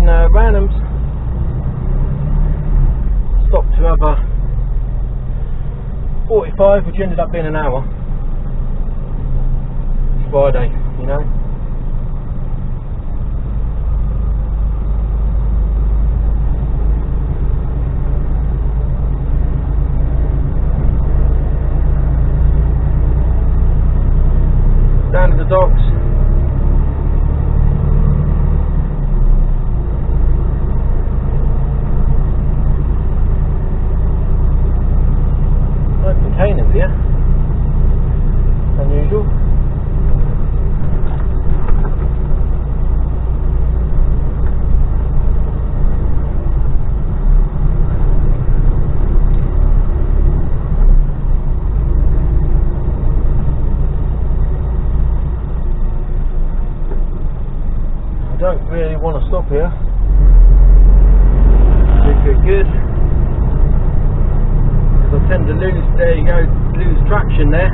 Randoms. Stopped to have a 45, which ended up being an hour. It's Friday, you know. Down to the docks. No containers here. Unusual. I don't really want to stop here. Good. Because I tend to lose, there you go, lose traction there.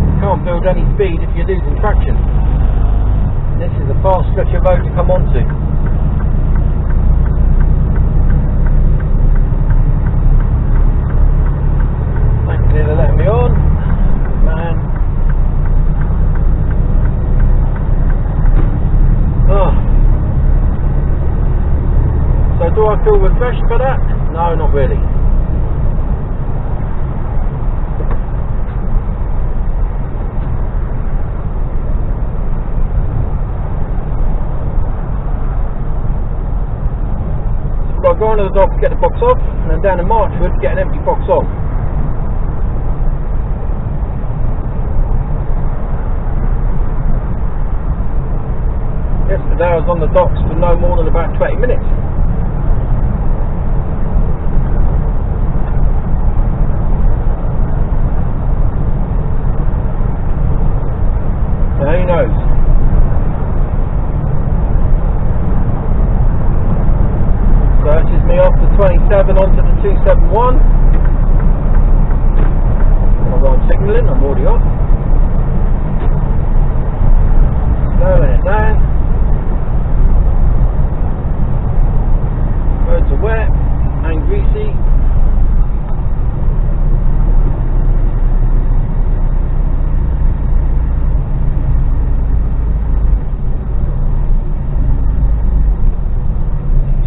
You can't build any speed if you're losing traction. And this is a fast stretch of road to come onto. Thankfully they're letting me on. Man. Oh. So do I feel refreshed for that? No, not really. So I go onto the dock to get the box off, and then down to Marchwood to get an empty box on. Yesterday I was on the docks for no more than about 20 minutes. Now who knows? So this is me off the 27 onto the 271. I'm signalling, I'm already off. Slowing it down. Roads are wet and greasy.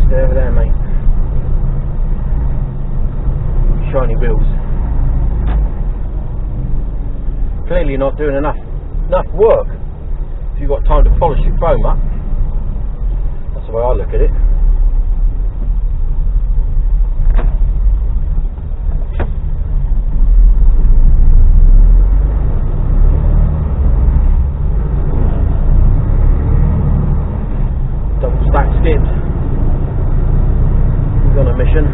Stay over there, mate. Shiny wheels. Clearly not doing enough work if you've got time to polish your chrome up. That's the way I look at it. Skids. He's on a mission.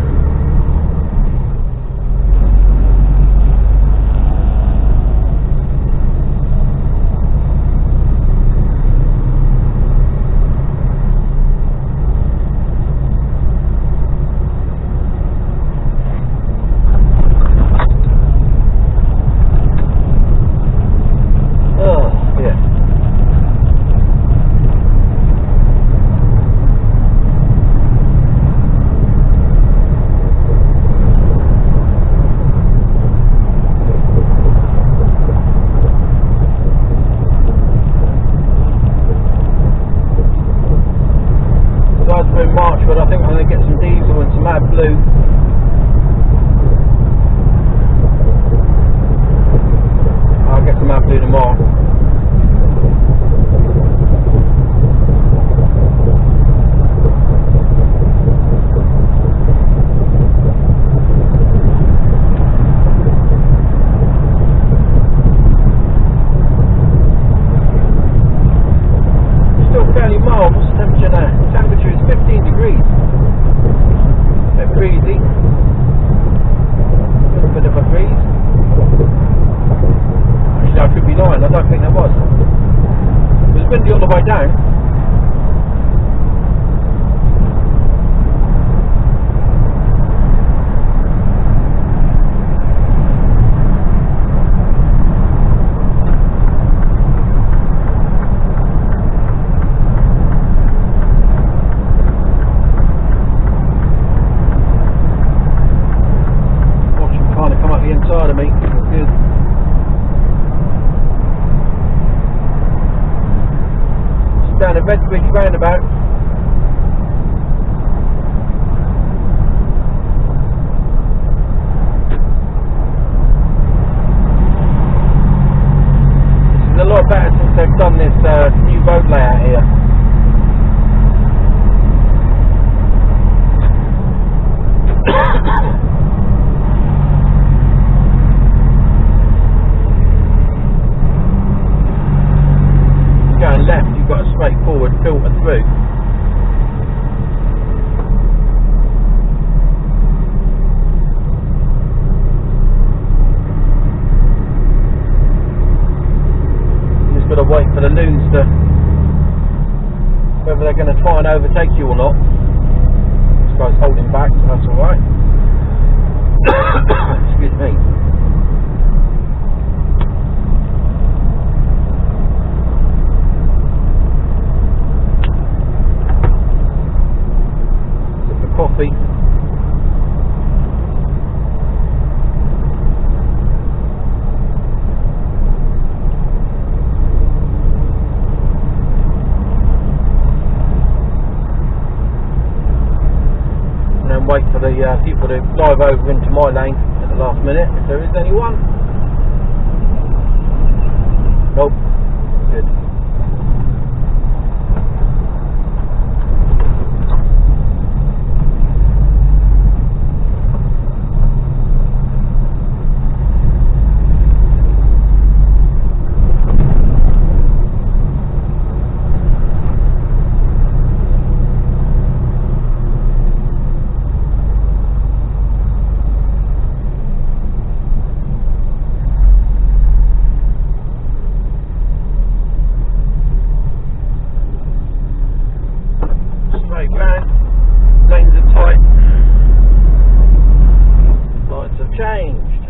But I think I'm going to get some diesel and some AdBlue. I'll get some AdBlue tomorrow. Still fairly mild. What's the temperature now? The temperature is 15 degrees. A bit breezy. A little bit of a breeze. Actually, I could be lying. I don't think there was. It was windy all the way down. Bedwich roundabout. This is a lot better since they've done this new road layout here. Going left, you've got a straightforward filter through. You just got to wait for the loons to, whether they're going to try and overtake you or not. This guy's holding back, so that's alright. Excuse me. Coffee. And then wait for the people to drive over into my lane at the last minute, if there is anyone. Nope. Good. Lanes are tight. Lights have changed.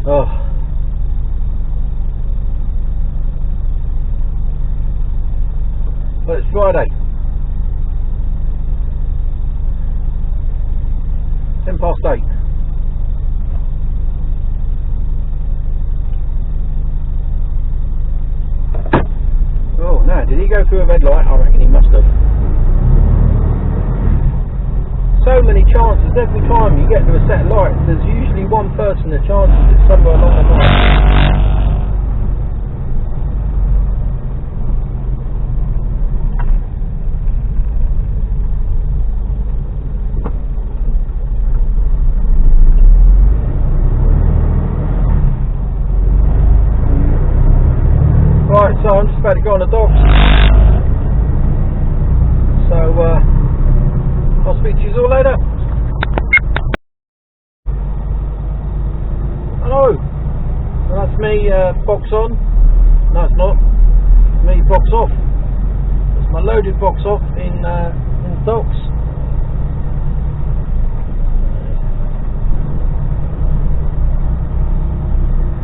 Oh. But it's Friday. 8:10. Oh no, did he go through a red light? I reckon he must have. So many chances every time you get to a set of lights, there's usually one person that chances it somewhere along the line. Right, so I'm just about to go on the docks. So I'll speak to you all later. Hello. So that's me box on. No, it's not. It's me box off. That's my loaded box off in docks.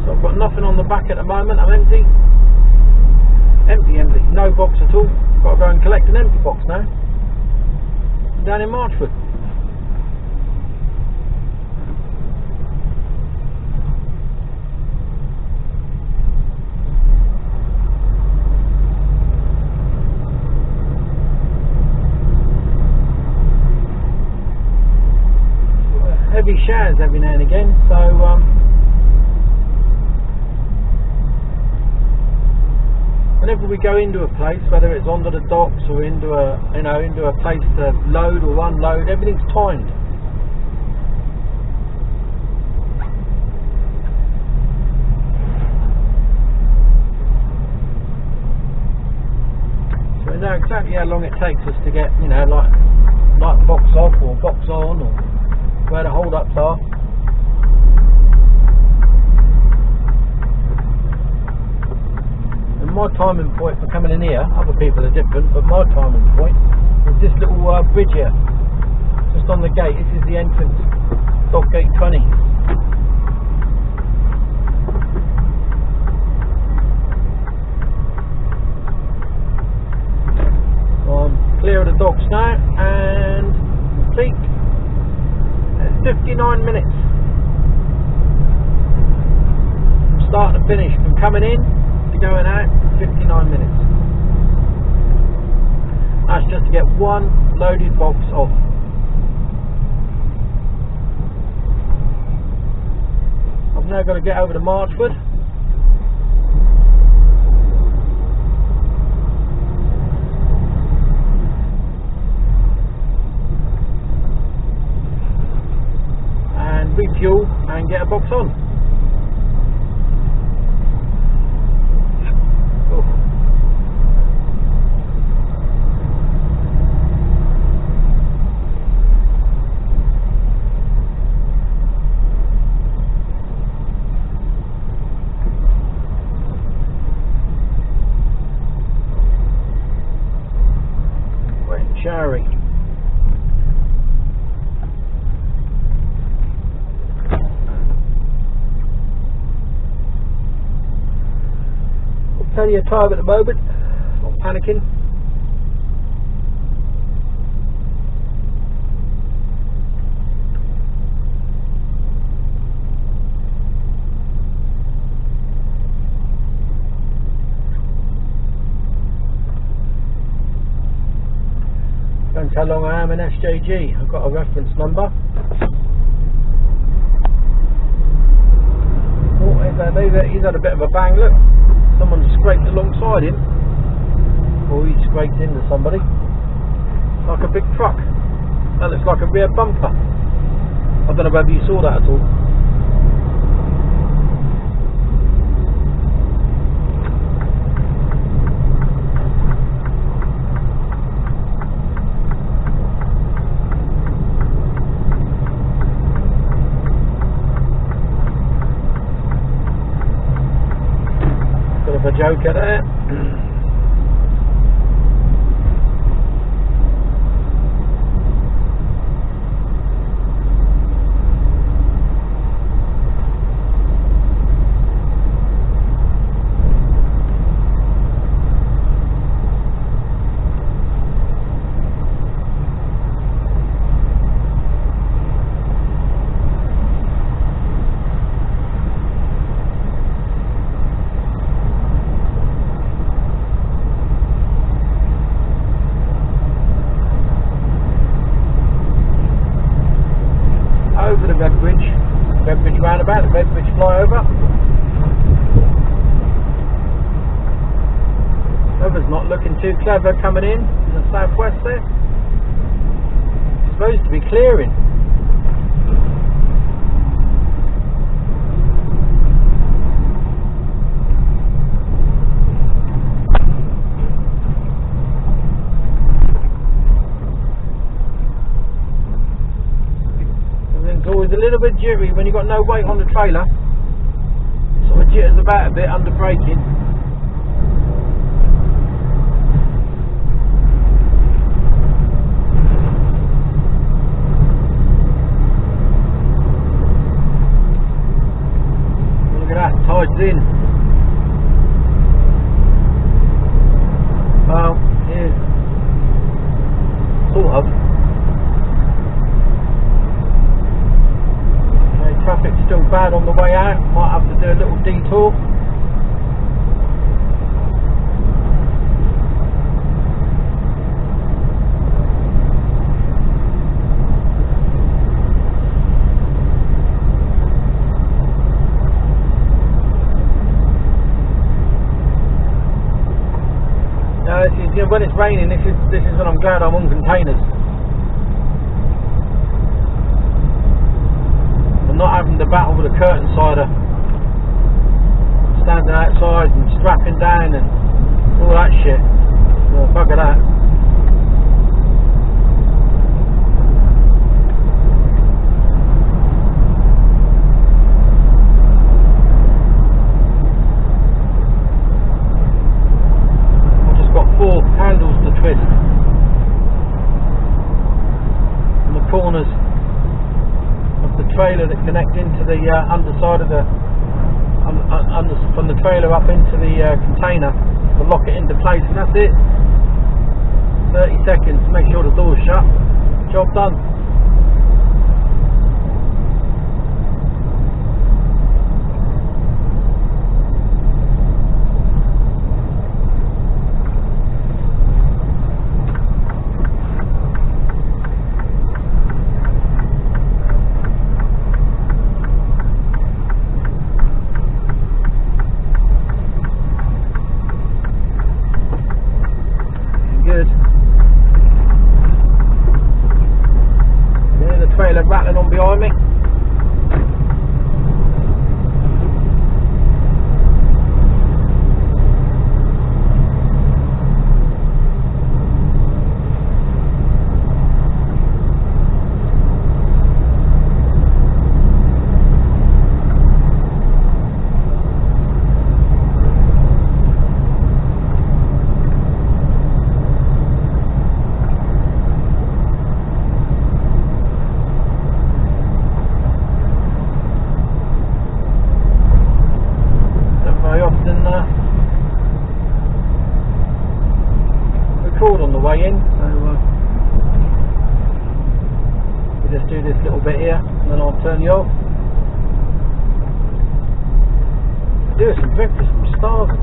So I've got nothing on the back at the moment. I'm empty. Empty, no box at all. Got to go and collect an empty box now. Down in Marchford. Heavy showers every now and again, so whenever we go into a place, whether it's onto the docks or into a into a place to load or unload, everything's timed. So we know exactly how long it takes us to get, like box off or box on, or where the hold ups are. My timing point for coming in here, other people are different, but my timing point is this little bridge here, just on the gate. This is the entrance, dock gate 20. So I'm clear docks now, and peak at 59 minutes. From start to finish, from coming in to going out, 59 minutes. That's just to get one loaded box off. I've now got to get over to Marchford. And refuel and get a box on. Shari. Plenty of time at the moment, not panicking. Depends how long I am in SJG. I've got a reference number. Oh, he's had a bit of a bang. Look, someone scraped alongside him, or he scraped into somebody, like a big truck. That looks like a rear bumper. I don't know whether you saw that at all. A joker there. Over the Redbridge roundabout, the Redbridge flyover. Weather's not looking too clever coming in the southwest there. It's supposed to be clearing. It's always a little bit jittery when you've got no weight on the trailer. It sort of jitters about a bit under braking. Look at that, tides in. Well, yeah, sort of. Traffic's still bad on the way out, might have to do a little detour. When it's raining, this is when I'm glad I'm on containers. Not having to battle with a curtain sider, standing outside and strapping down and all that shit. Well, bugger that. I've just got 4 handles to twist on the corners of the trailer that connect into the underside of the from the trailer up into the container to lock it into place, and that's it. 30 seconds, make sure the door's shut, job done. Good. Yeah, the trailer rattling on behind me. On the way in, so we'll just do this little bit here and then I'll turn you off. Do some breakfast, I'm starving.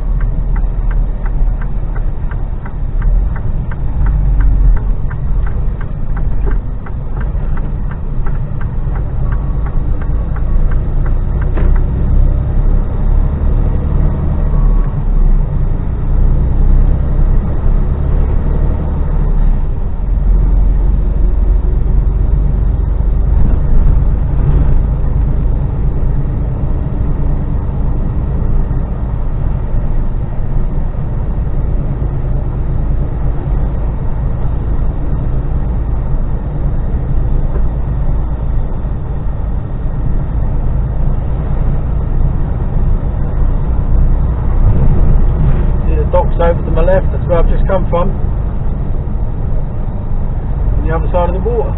Over to my left, that's where I've just come from, on the other side of the water.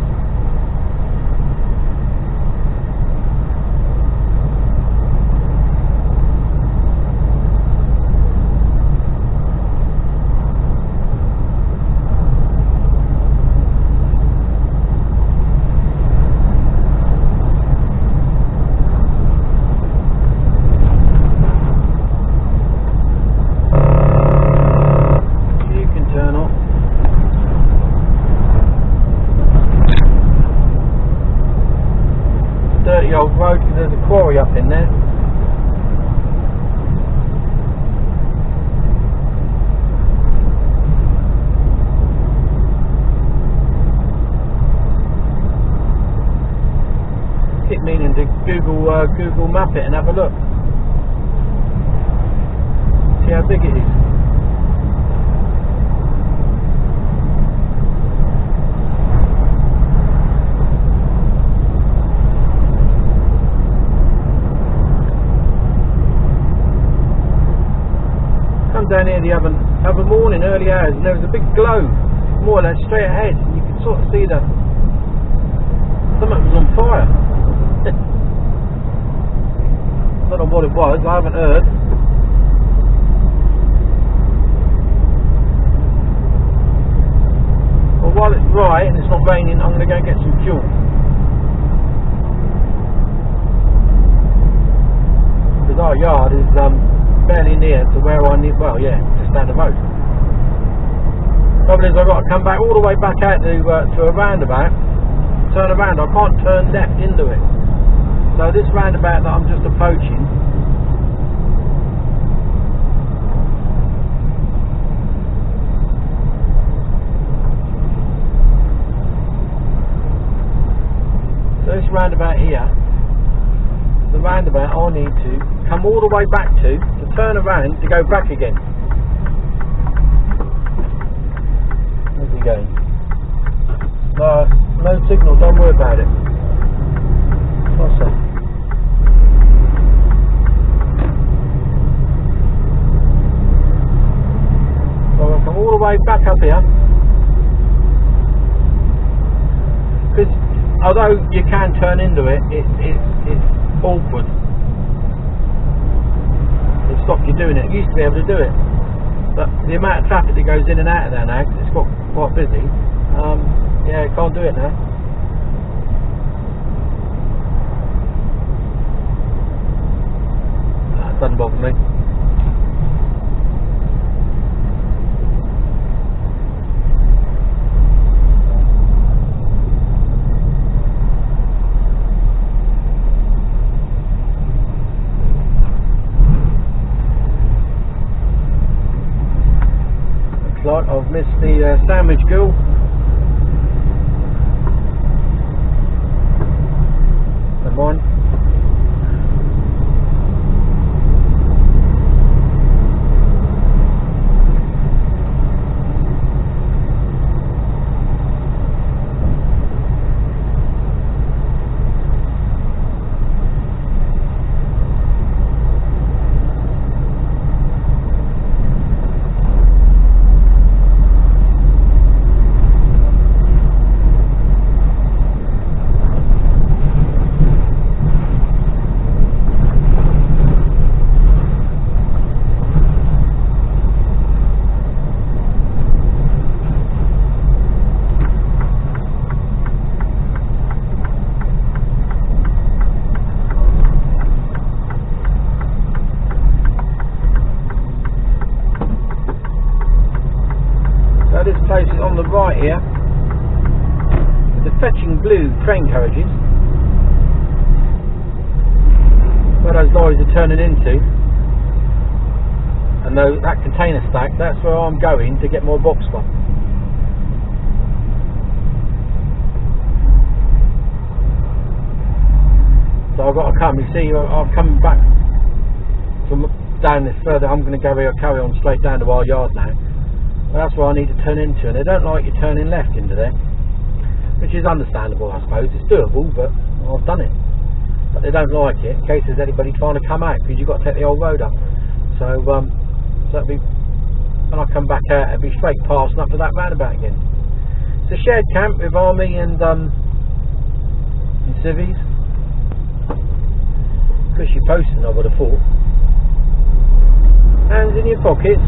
Dirty old road because there's a quarry up in there. Keep meaning to Google map it and have a look. See how big it is. Down here the other morning, early hours, and there was a big glow, more or less straight ahead, and you could sort of see that something was on fire. I don't know what it was, I haven't heard. Well, while it's dry and it's not raining, I'm going to go and get some fuel. Because our yard is fairly near to where I need, well, yeah, just down the road. Trouble is, I've got to come back all the way back out to a roundabout, turn around. I can't turn left into it. So this roundabout that I'm just approaching, so this roundabout here, the roundabout I need to come all the way back to turn around to go back again. Where's he going? No signal, don't worry about it. What's that? So I'll come all the way back up here, because although you can turn into it, it's awkward. It stops you doing it. You used to be able to do it, but the amount of traffic that goes in and out of there now, 'cause it's got quite busy. Yeah, can't do it now. That doesn't bother me. Like I've missed the sandwich girl. Never mind. This place is on the right here. The fetching blue train carriages where those lorries are turning into, and that container stack, that's where I'm going to get more box from. So I've got to come. You see, I've come back from down this further. I'm going to carry on straight down to our yard now. That's where I need to turn into, and they don't like you turning left into there, which is understandable, I suppose. It's doable, but I've done it. But they don't like it in case there's anybody trying to come out, because you've got to take the old road up. So that'll be when I come back out, it'll be straight past and up to that roundabout again. It's a shared camp with army and civvies. Cushy posting, I would have thought. Hands in your pockets.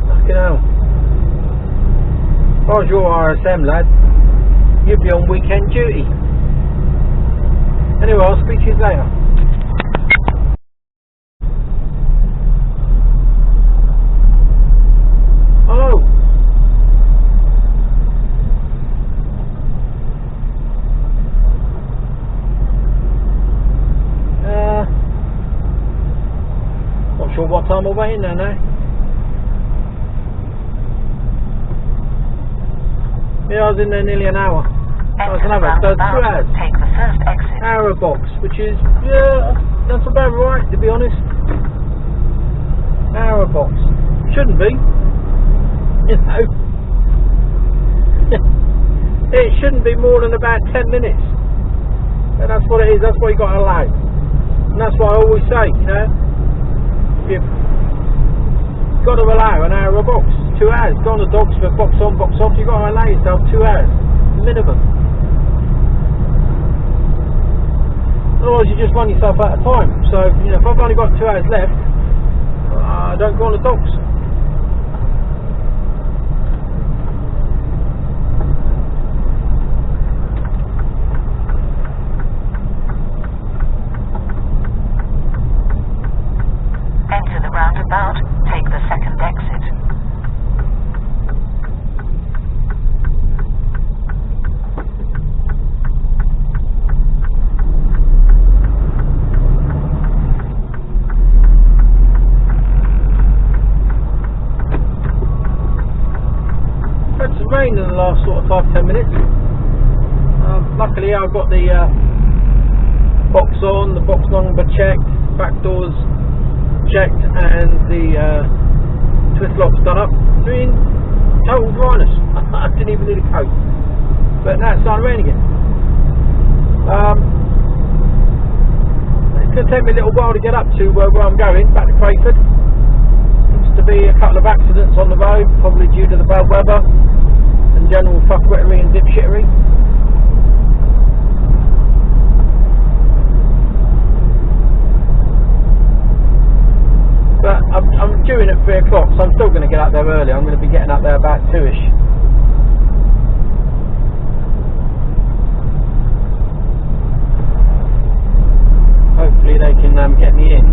Fucking hell. If I was your RSM lad, you'd be on weekend duty. Anyway, I'll speak to you later. Oh. Not sure what time we're waiting there now. Yeah, I was in there nearly an hour. So 2 hours. Take the first exit. Hour box, which is, yeah, that's about right, to be honest. Hour box. Shouldn't be. You know. It shouldn't be more than about 10 minutes. But that's what it is, that's what you got to allow. And that's what I always say, you know. You've got to allow an hour a box. 2 hours. Go on the dogs for box on, box off. You've got to allow yourself 2 hours. Minimum. Otherwise you just run yourself out of time. So, you know, if I've only got 2 hours left, don't go on the dogs. Enter the roundabout. Take the second exit. Rain in the last sort of 5-10 minutes. Luckily I've got the box on, the box number checked, back doors checked, and the twist locks done up. Doing total dryness. I didn't even need a coat. But now it's starting to rain again. It's going to take me a little while to get up to where I'm going, back to Crayford. Seems to be a couple of accidents on the road, probably due to the bad weather and general fuckwittery and dipshittery. But I'm due in at 3 o'clock, so I'm still going to get up there early. I'm going to be getting up there about 2ish. Hopefully they can get me in.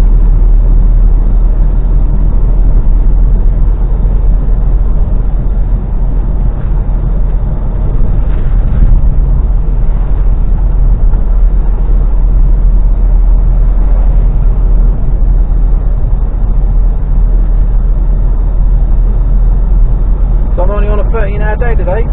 So I'm only on a 13-hour day today.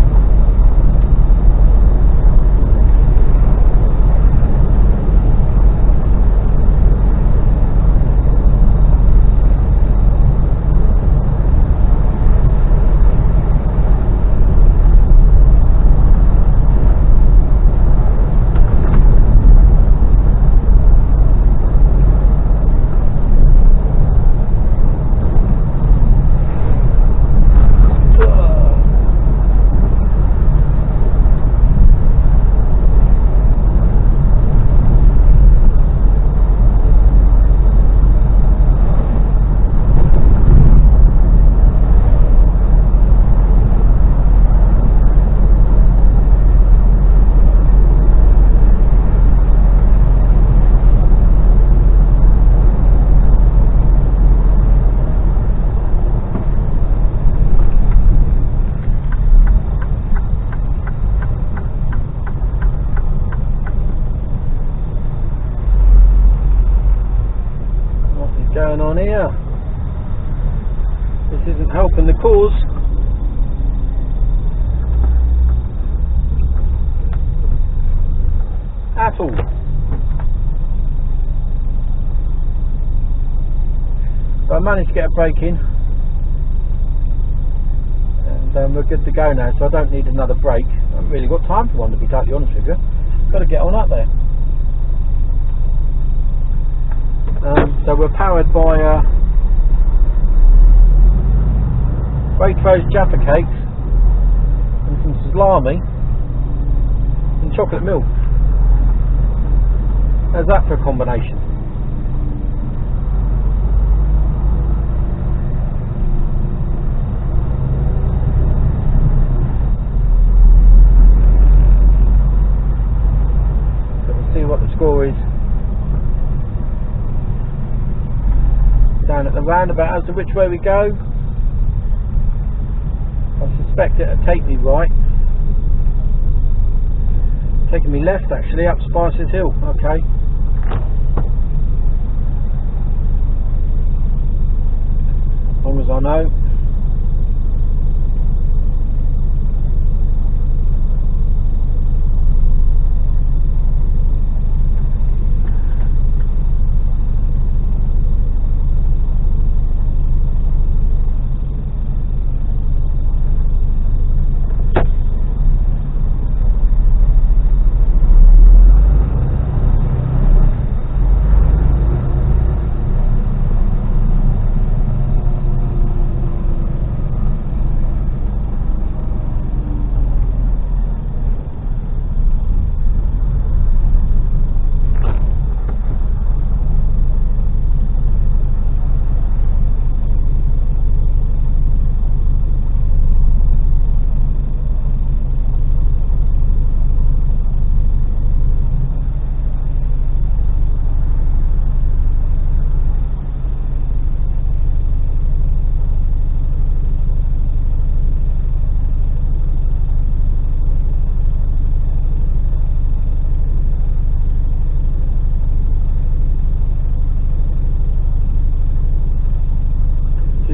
Going on here? This isn't helping the cause. At all. So I managed to get a break in, and we're good to go now, so I don't need another break. I haven't really got time for one, to be totally honest with you. Got to get on up there. So we're powered by Waitrose Jaffa cakes and some salami and chocolate milk. How's that for a combination? So we'll see what the score is down at the roundabout as to which way we go. I suspect it'll take me right. Taking me left actually, up Spices Hill. Okay. As long as I know.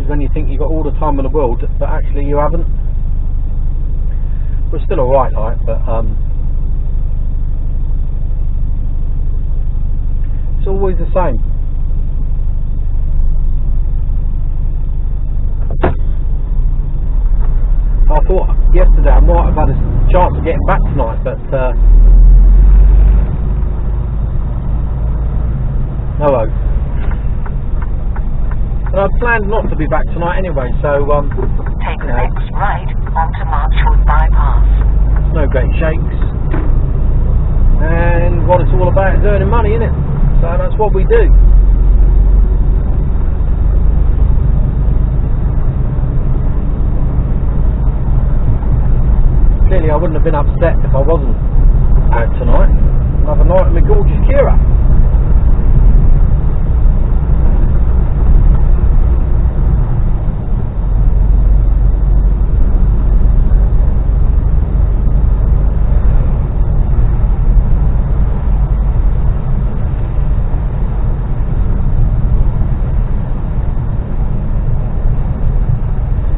When you think you've got all the time in the world, but actually you haven't. We're still alright, like, but it's always the same. I thought yesterday I might have had a chance of getting back tonight, but no. And I planned not to be back tonight anyway, so take the next right onto Marchwood Bypass. No great shakes. And what it's all about is earning money, isn't it? So that's what we do. I wouldn't have been upset if I wasn't out tonight. Another night with my gorgeous Kira.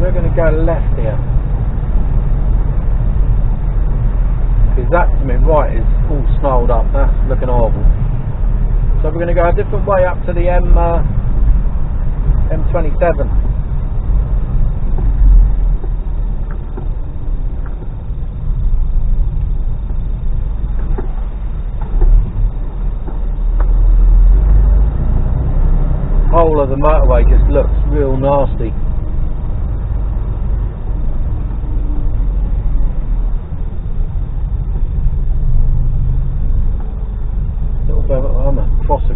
We're going to go left here, because that to me right is all snarled up. That's looking horrible. So we're going to go a different way up to the M27. Whole of the motorway just looks real nasty. I'm a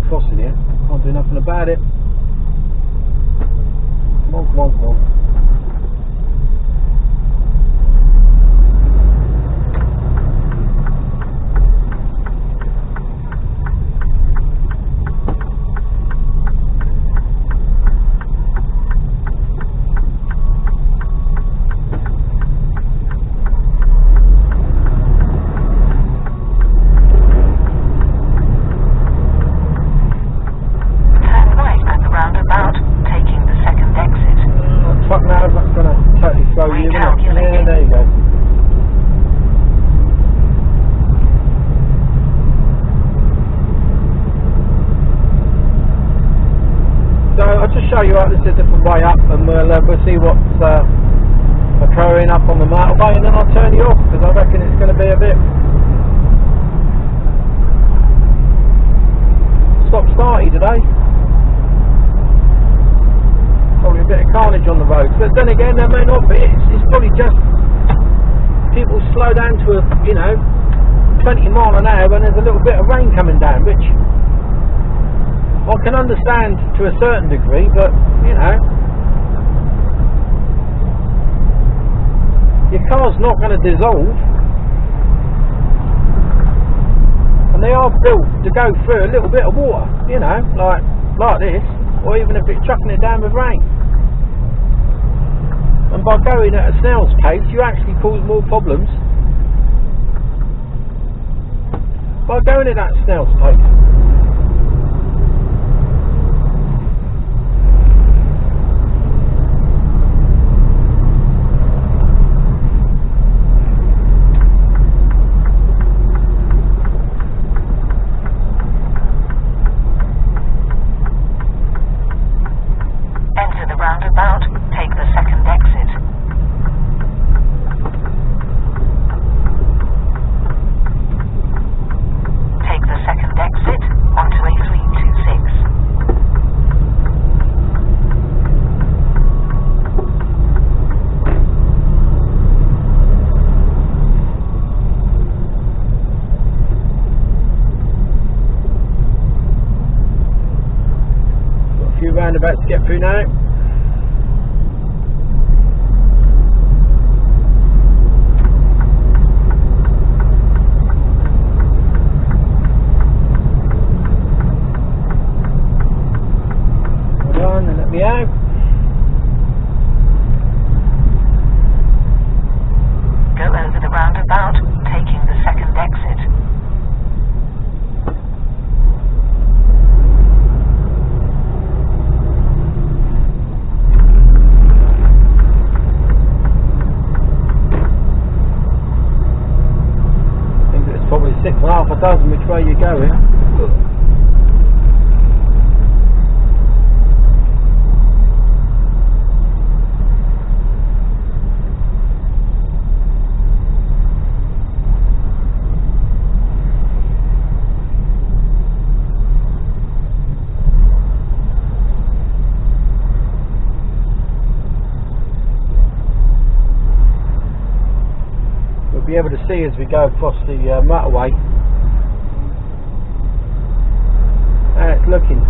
crossing here. Can't do nothing about it. Come on, come on, come on. Fuck no, that's going to totally throw you, isn't it? Yeah, there you go. So I'll just show you out this is a different way up, and we'll see what's occurring up on the motorway, and then I'll turn you off, because I reckon it's going to be a bit stop-starty today. Probably a bit of carnage on the roads, but then again there may not be. It's probably just people slow down to 20 mile an hour when there's a little bit of rain coming down, which I can understand to a certain degree, but your car's not going to dissolve, and they are built to go through a little bit of water, like this. Or even if it's chucking it down with rain. And by going at a snail's pace, you actually cause more problems by going at that snail's pace. Roundabout, take the second exit. Take the second exit onto A326. Got a few roundabouts to get through now. Me out. Go over the roundabout, taking the second exit. I think it's probably 6 1/2 dozen which way you're going. Be able to see as we go across the motorway how it's looking.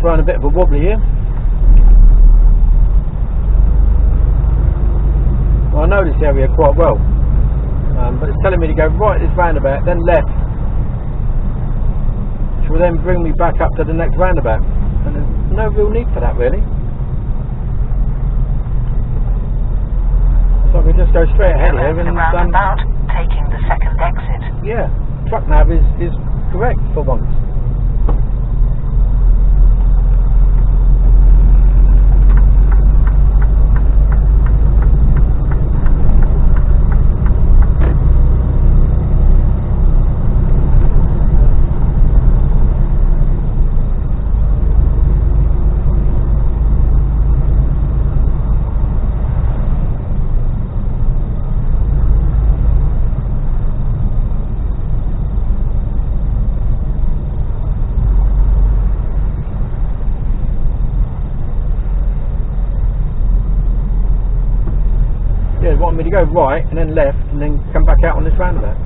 throwing a bit of a wobbly here. Well, I know this area quite well, but it's telling me to go right at this roundabout, then left, which will then bring me back up to the next roundabout, and there's no real need for that really. So I can just go straight ahead here and roundabout, taking the second exit. Yeah, truck nav is correct for once. Me to go right and then left and then come back out on this roundabout,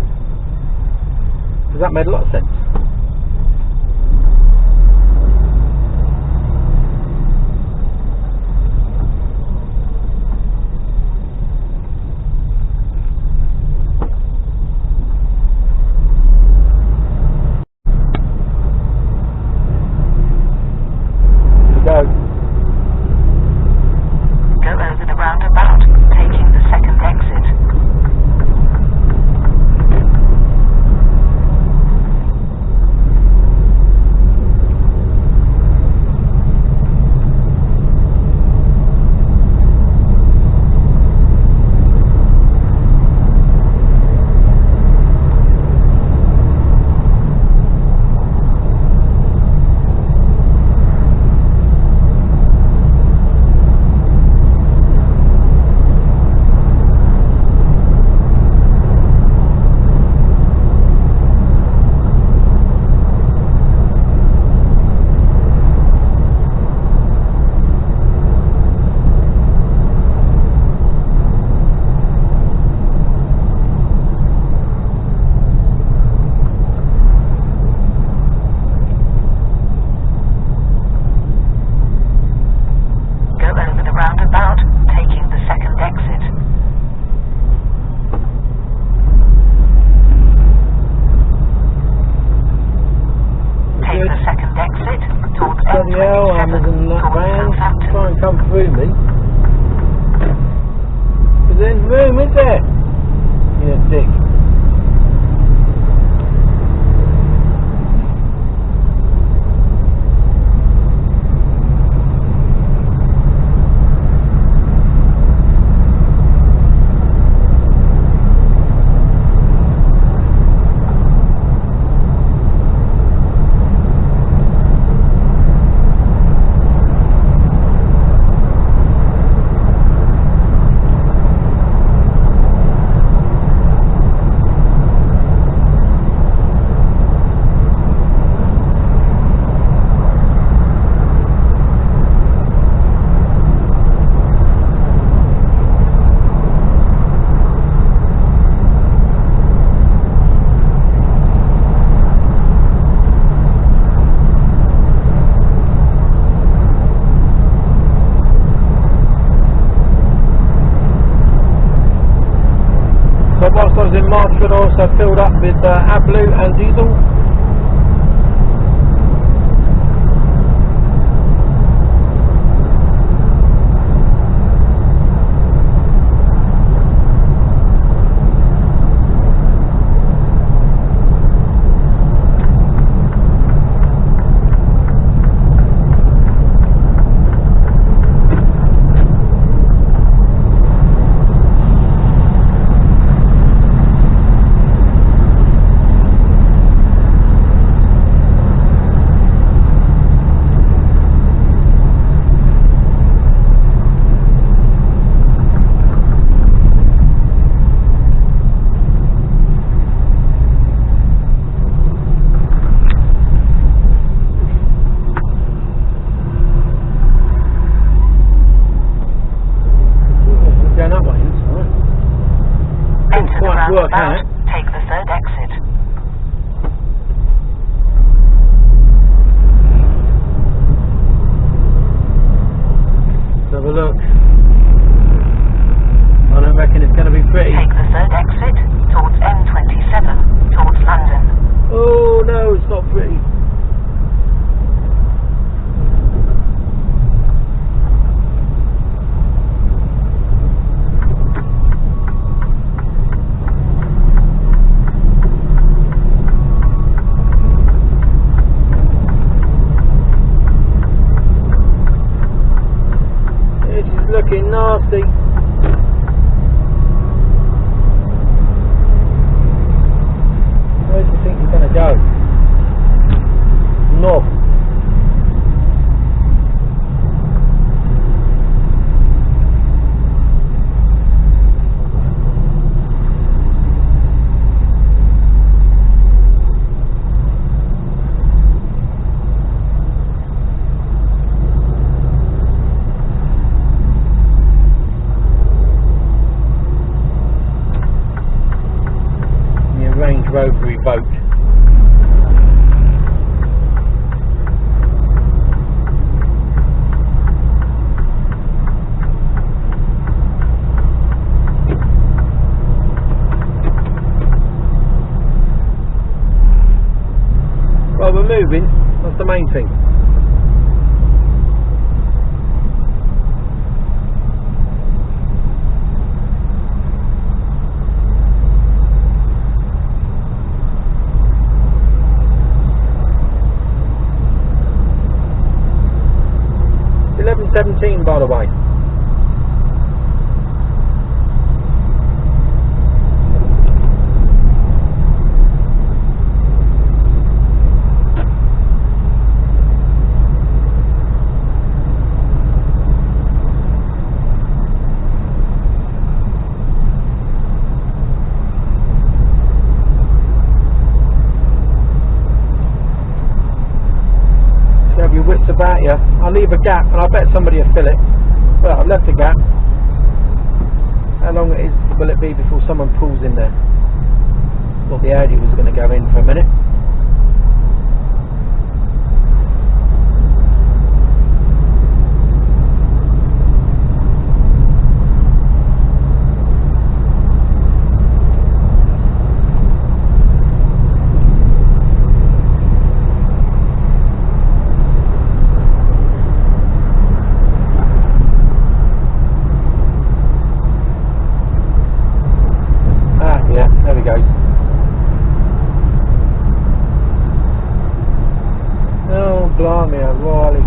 because that made a lot of sense. Go over the roundabout, taking the second exit. Whilst I was in Marchwood, I also filled up with AdBlue and diesel. roundabout, take the third exit. pretty. Take the third exit towards M27 towards London. Oh no, it's not pretty. This is looking nasty. Where do you think you're going to go? North. Your Range Rover boat. Well, we're moving, that's the main thing. It's 11:17 by the way. Have your wits about you. I'll leave a gap and I bet somebody will fill it. Well, I've left a gap. How long will it be before someone pulls in there? Thought the Audi was going to go in for a minute. Yeah, there we go. Oh, blimey, O'Reilly.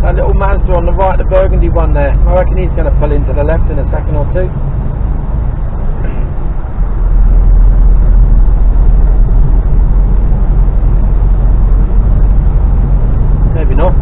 That little Mazda on the right, the burgundy one there. I reckon he's going to pull into the left in a second or two. Maybe not.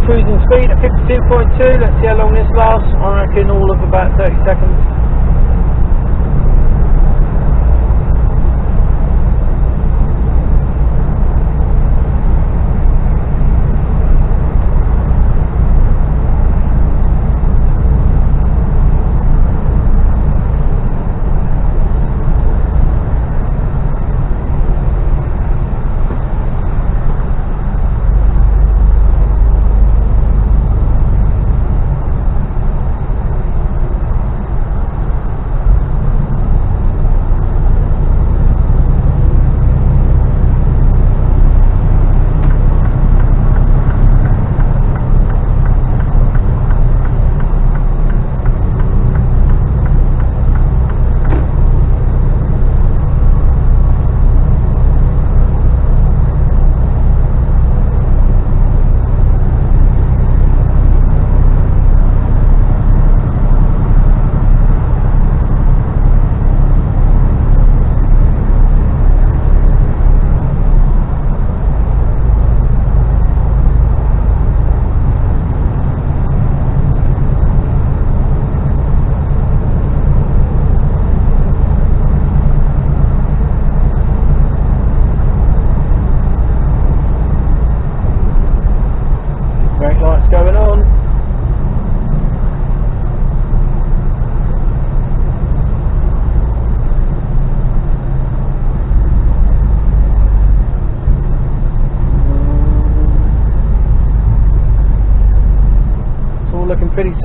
Cruising speed at 52.2. Let's see how long this lasts. I reckon all of about 30 seconds.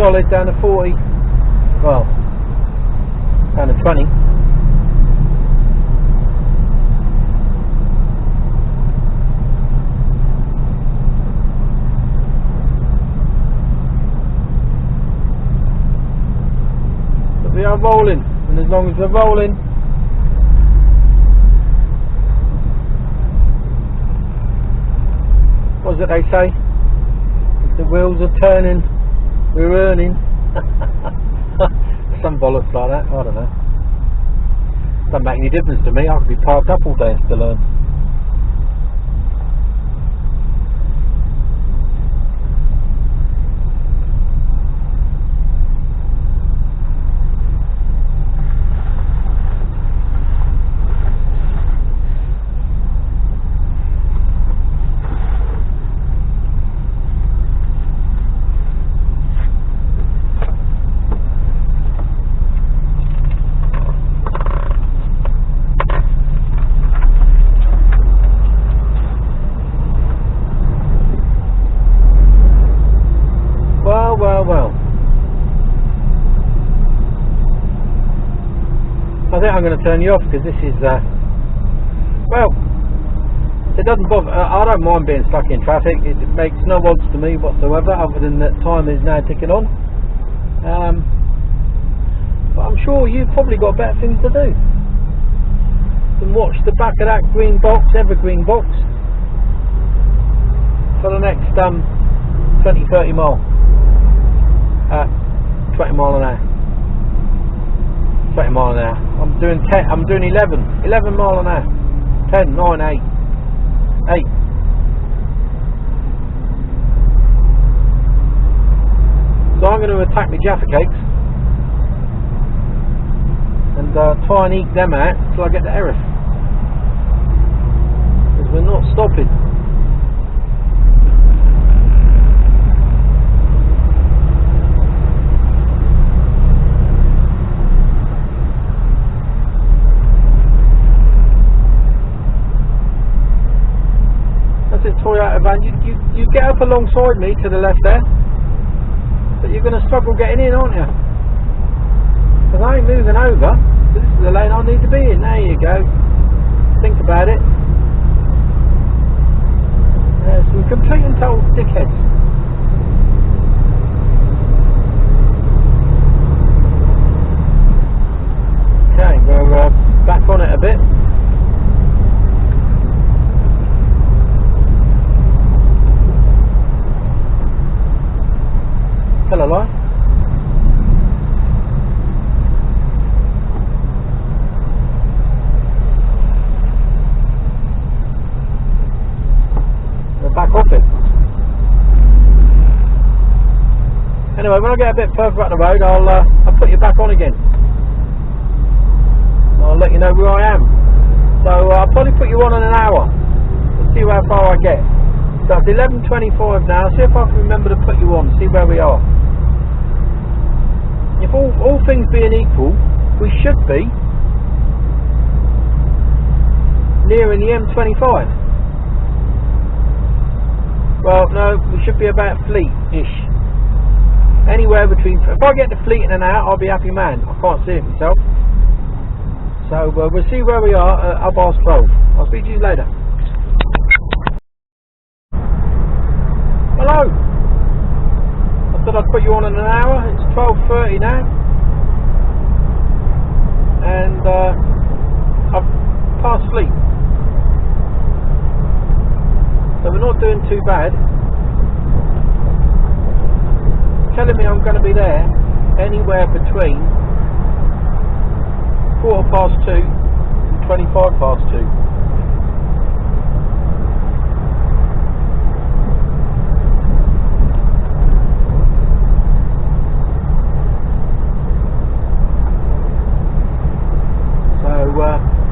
solid down to 40. Well, down to 20. But we are rolling, and as long as we're rolling, what is it they say? If the wheels are turning, we're earning. Some bollocks like that, I don't know. Doesn't make any difference to me. I could be parked up all day and still earn. Well. I think I'm going to turn you off because this is, well, it doesn't bother. I don't mind being stuck in traffic. It makes no odds to me whatsoever, other than that time is now ticking on. But I'm sure you've probably got better things to do than watch the back of that green box, evergreen box, for the next 20-30 mile. 20 mile an hour. 20 mile an hour. I'm doing 10. I'm doing 11 mile an hour. 10, 9, 8. 8. So I'm going to attack my Jaffa cakes and try and eke them out till I get the Erith, because we're not stopping. Toyota van, you get up alongside me to the left there, but you're going to struggle getting in, aren't you? Because I ain't moving over. This is the lane I need to be in. There you go. Think about it. Some complete and total dickheads. Okay, we're back on it a bit. Tell a lie. We're back off it. Anyway, when I get a bit further up the road, I'll put you back on again. I'll let you know where I am. So I'll probably put you on in an hour. We'll see how far I get. So it's 11:25 now. See if I can remember to put you on. See where we are. If all things being equal, we should be nearing the M25. Well, no, we should be about Fleet-ish. Anywhere between. If I get to Fleet in an hour, I'll be a happy man. I can't see it myself. So we'll see where we are at 12:30. I'll speak to you later. Hello. I said I'd put you on in an hour. It's 12:30 now, and I've passed Fleet, so we're not doing too bad. Telling me I'm going to be there anywhere between 2:15 and 2:25.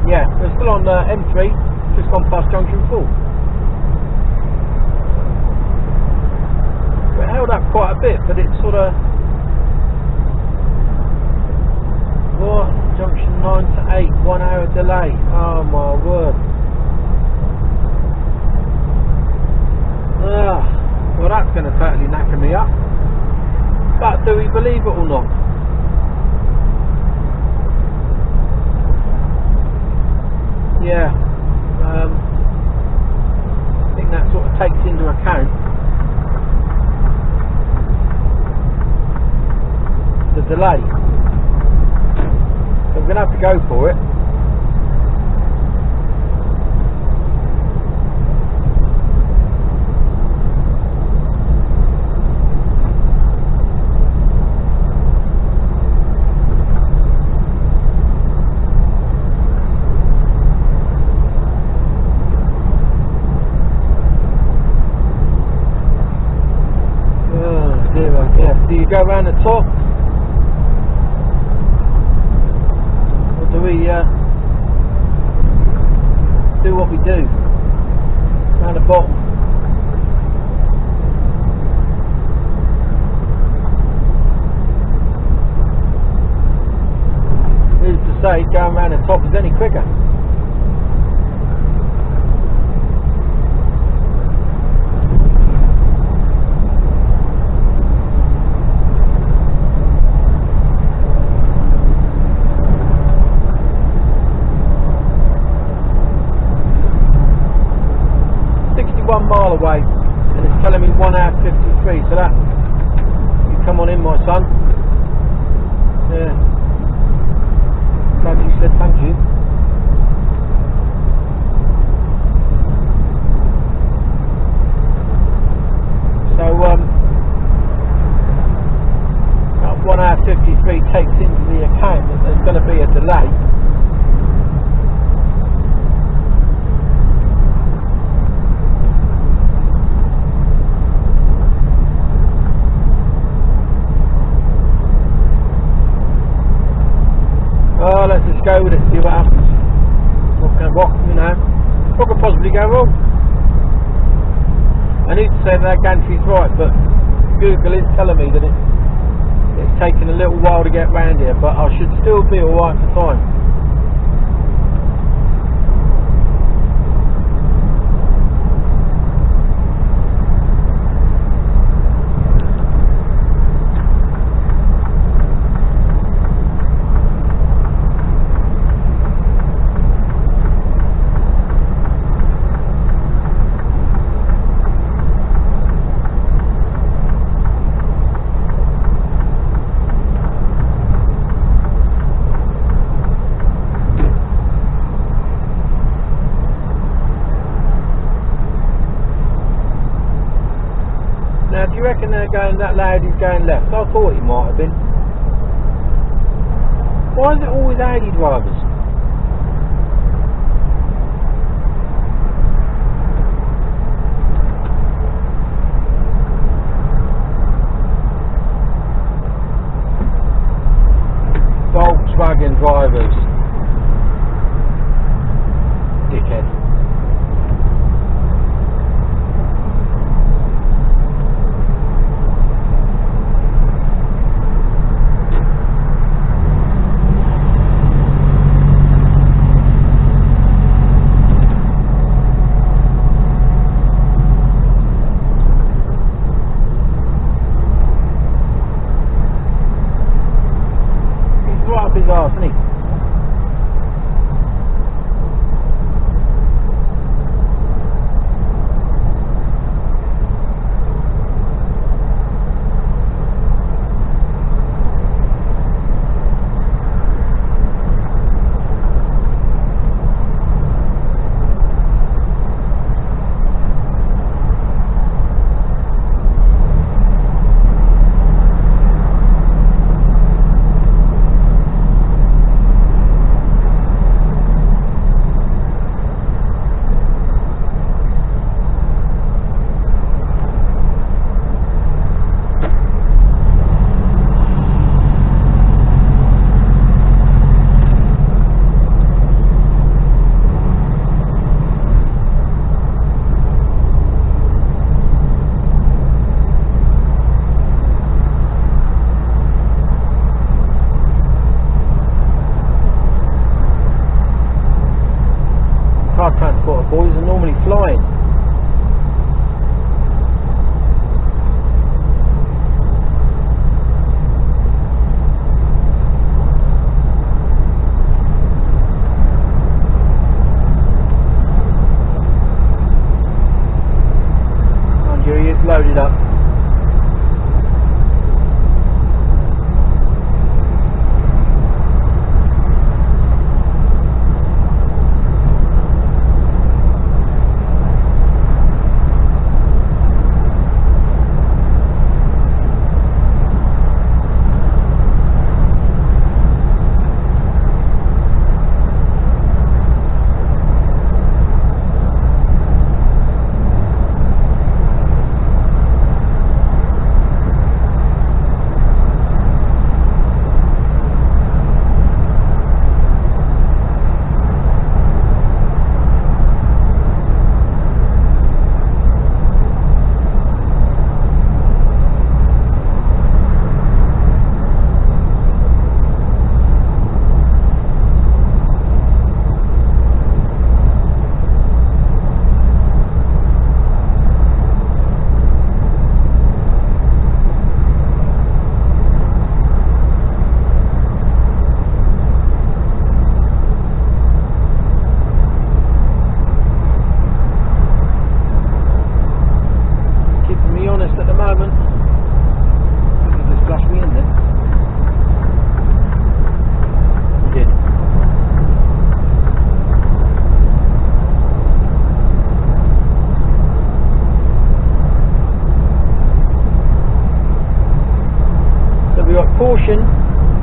Yeah, we're still on M3, just gone past junction 4. We're held up quite a bit, but it's sort of junction 9 to 8, 1 hour delay. Oh my word. Well, that's going to totally knacker me up. But do we believe it or not. Yeah, I think that sort of takes into account the delay. So we're going to have to go for it. Do you go around the top, or do we do what we do around the bottom? Who's to say going around the top is any quicker? Mile away, and it's telling me 1 hour 53, so that, you come on in, my son. Yeah, glad you said thank you. So that 1 hour 53 takes into the account that there's going to be a delay. Oh, let's just go with it, see what happens. What could possibly go wrong? I need to say that gantry's right, but Google is telling me that it's taken a little while to get round here, but I should still be alright for time. Now, do you reckon they're going that loud he's going left? I thought he might have been. Why is it always Audi drivers? Volkswagen drivers. Dickhead. His arse, isn't he?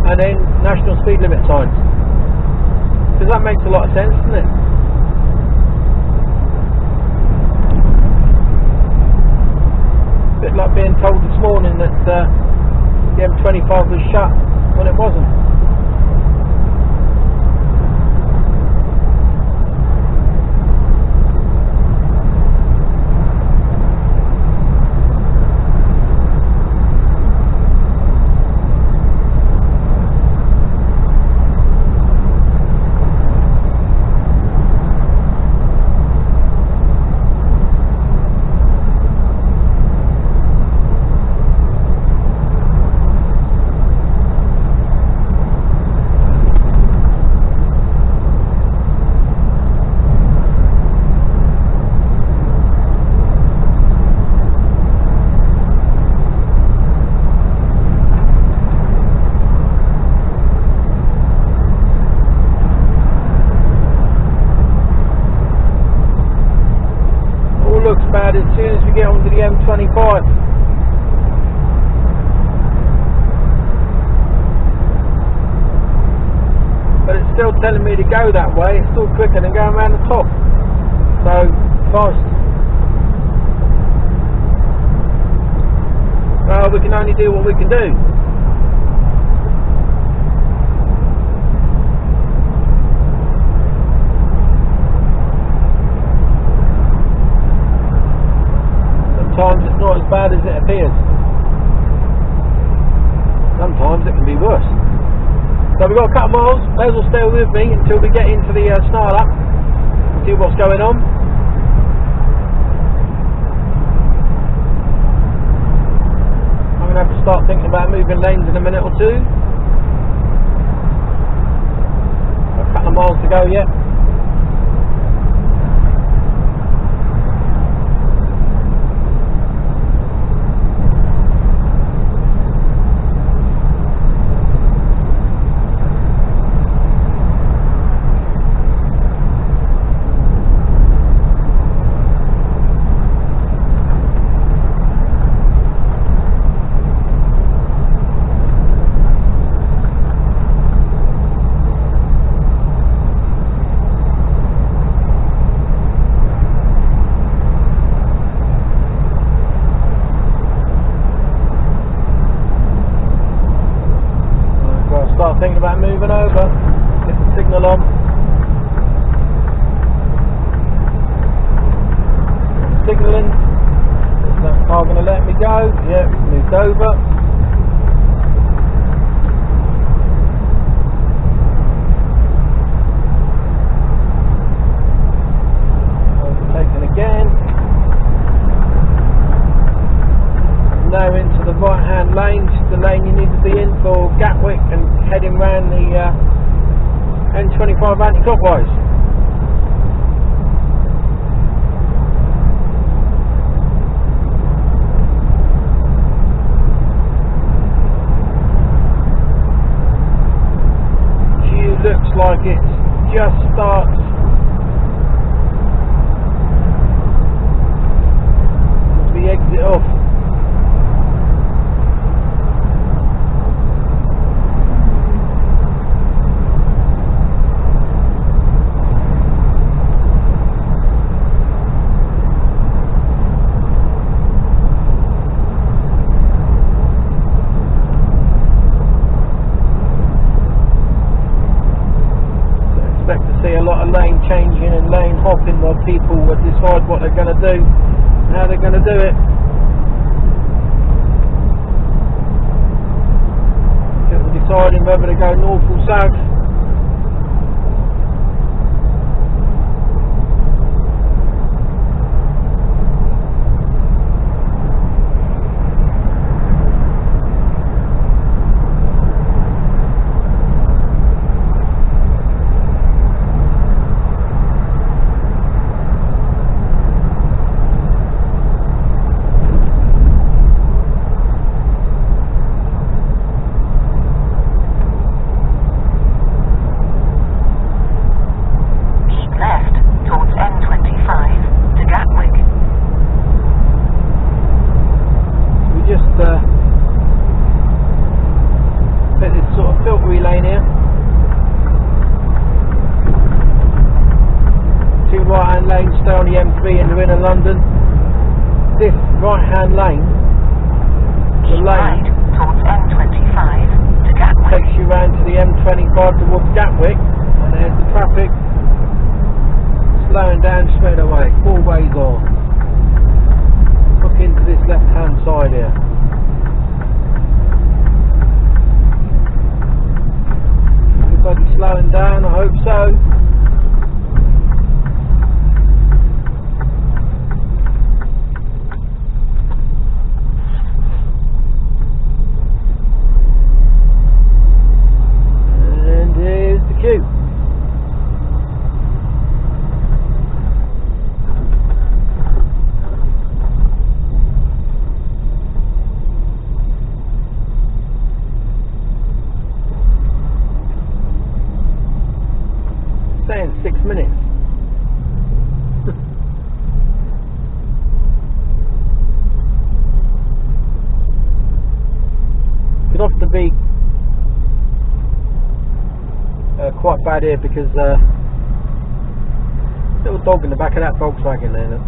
and then national speed limit signs. Because that makes a lot of sense, doesn't it? A bit like being told this morning that the M25 was shut when it wasn't. Looks bad as soon as we get onto the M25. But it's still telling me to go that way. It's still quicker than going around the top. So fast. Well, we can only do what we can do. Sometimes it's not as bad as it appears. Sometimes it can be worse. So we've got a couple of miles. Those will stay with me until we get into the snarl up and see what's going on. I'm going to have to start thinking about moving lanes in a minute or two. Got a couple of miles to go yet. Thinking about moving over, get the signal on. Signalling. Is that car going to let me go? Yeah, moved over. Overtaken again. Now into the right hand lane, the lane you need to be in for Gatwick and heading round the N25 anti-clockwise. Queue looks like it just starts as we exit off. Lane changing and lane hopping while people will decide what they're going to do and how they're going to do it. People deciding whether to go north or south. fuckwittery lane here. 2 right hand lanes stay on the M3 in the inner London. This right hand lane, the lane towards M25 to Gatwick. takes you round to the M25 towards Gatwick, and there's the traffic slowing down straight away, 4 ways on. Look into this left hand side here. Everybody slowing down, I hope so. And here's the queue. Saying 6 minutes. Could often be quite bad here because little dog in the back of that Volkswagen there. Look.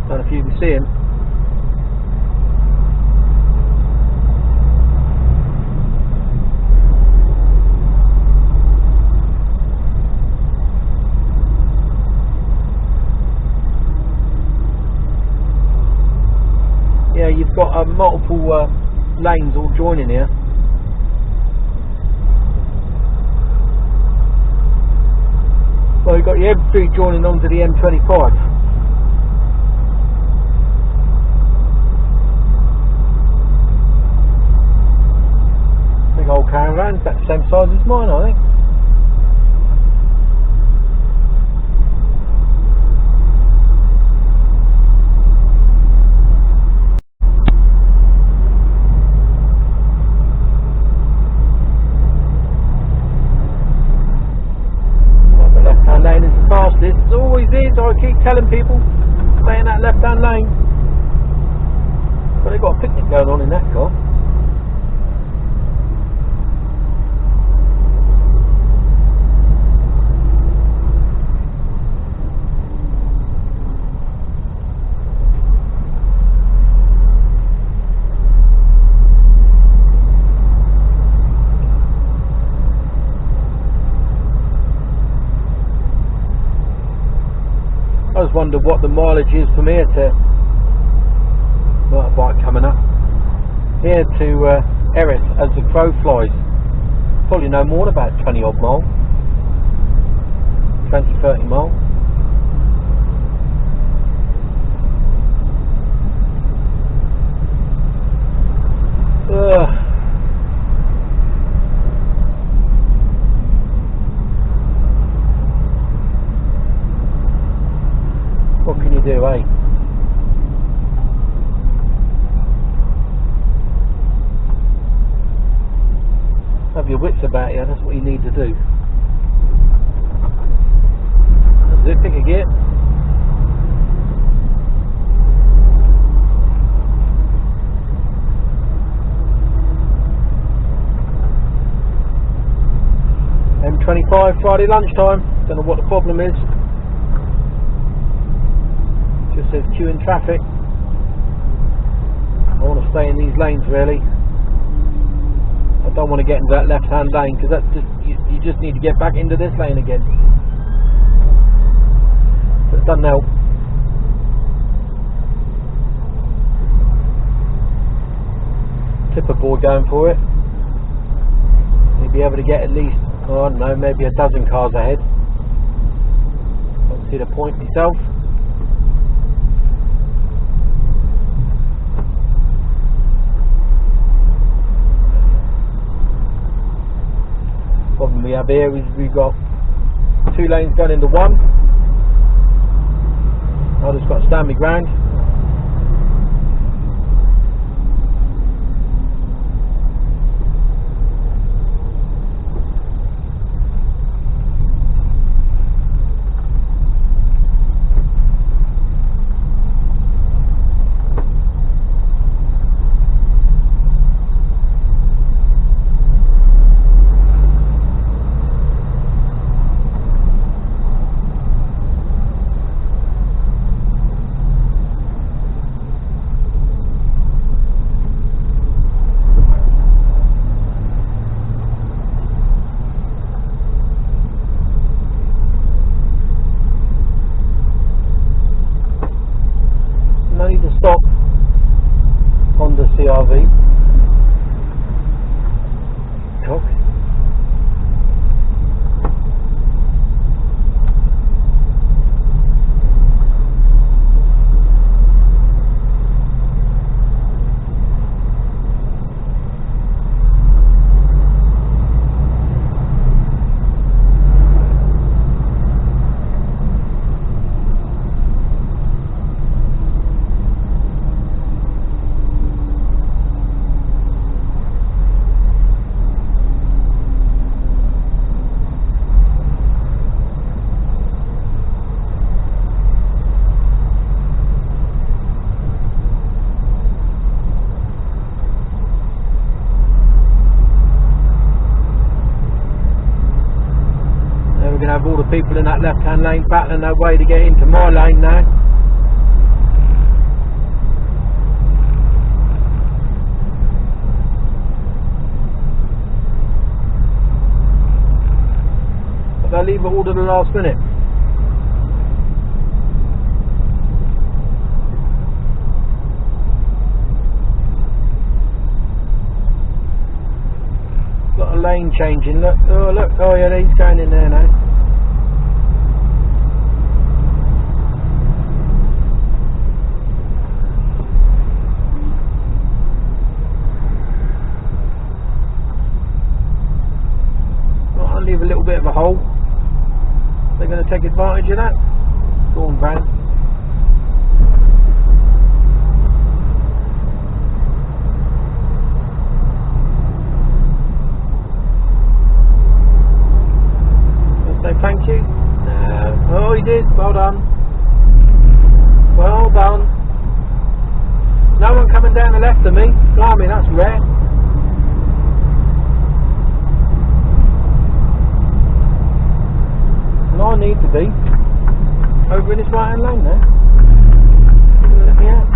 Don't know if you can see him. Yeah, you've got multiple lanes all joining here. Well, you've got the M3 joining onto the M25. Big old caravan, about the same size as mine, I think. Lane is the fastest, it always is. I keep telling people stay in that left hand lane, but they've got a picnic going on in that car. I just wonder what the mileage is from here to motorbike coming up here to Erith as the crow flies. Probably no more than about 20 odd miles, 20-30 miles. What can you do, eh? Have your wits about you, that's what you need to do. That's it, pick a gear. M25 Friday lunchtime, don't know what the problem is. Just says queue in traffic. I want to stay in these lanes really. I don't want to get into that left hand lane because that's just you just need to get back into this lane again. So it doesn't help. Tipper boy going for it. You'll be able to get at least, I don't know, maybe a dozen cars ahead. Don't see the point myself. Problem we have here is we've got 2 lanes going into one. I just got to stand my ground. to have all the people in that left-hand lane battling their way to get into my lane now. But they'll leave it all to the last minute. Got a lane changing, look, oh yeah, he's going in there now. Well, I'll leave a little bit of a hole. They're going to take advantage of that. Go on, van. Thank you. Oh, he did. Well done. Well done. No one coming down the left of me. Blimey, that's rare. And I need to be over in this right hand lane there. Let me out.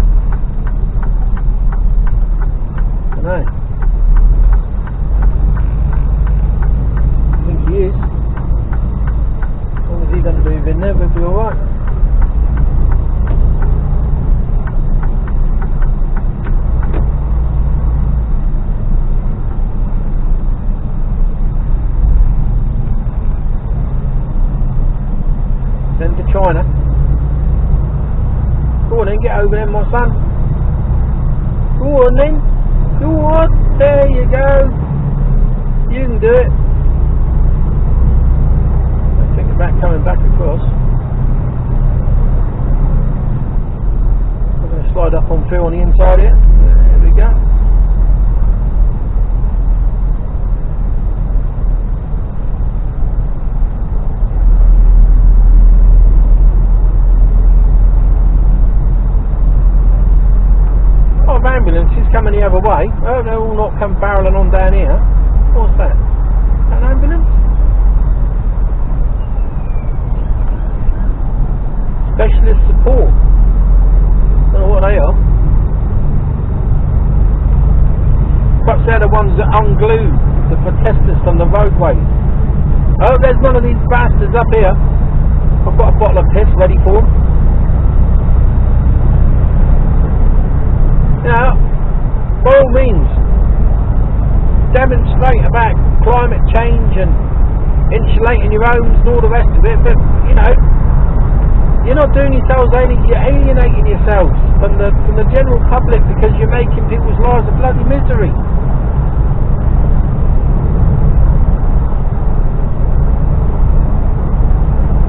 I know. I think he is. He doesn't move in there, we'll be alright. Send to China. Go on then, get over there, my son. Go on then. Go on. There you go. You can do it. Coming back across. I'm going to slide up on Phil on the inside here. There we go. A lot of ambulances coming the other way. Oh, they're all not come barrelling on down here. What's that? An ambulance? Specialist support. Don't know what they are. Perhaps they're the ones that unglue the protesters from the roadways. Oh, there's one of these bastards up here. I've got a bottle of piss ready for them. Now, by all means, demonstrate about climate change and insulating your homes and all the rest of it, but, you know, you're not doing yourselves any, you're alienating yourselves from the general public because you're making people's lives a bloody misery.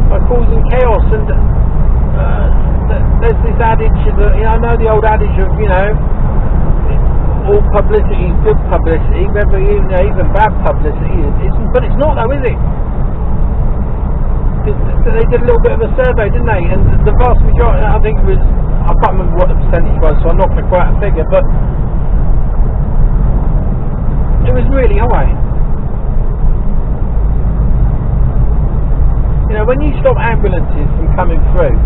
By causing chaos, and there's this adage that, you know, I know the old adage of, you know, all publicity is good publicity, whether, you know, even bad publicity isn't, but it's not though, is it? They did a little bit of a survey, didn't they? And the vast majority, I think it was, I can't remember what the percentage was, so I'm not going to quote a figure, but it was really high. You know, when you stop ambulances from coming through,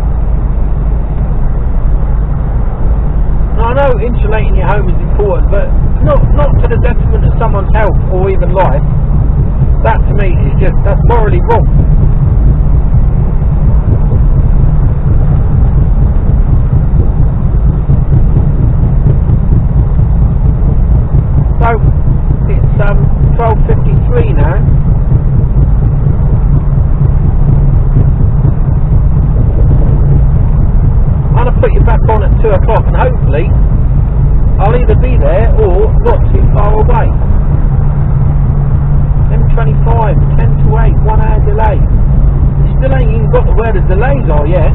now I know insulating your home is important, but not to the detriment of someone's health or even life. That to me is just, that's morally wrong. So, it's 12:53 now. I'm going to put you back on at 2 o'clock and hopefully I'll either be there or not too far away. M25, 10 to 8, 1 hour delay. You still ain't even got to where the delays are yet.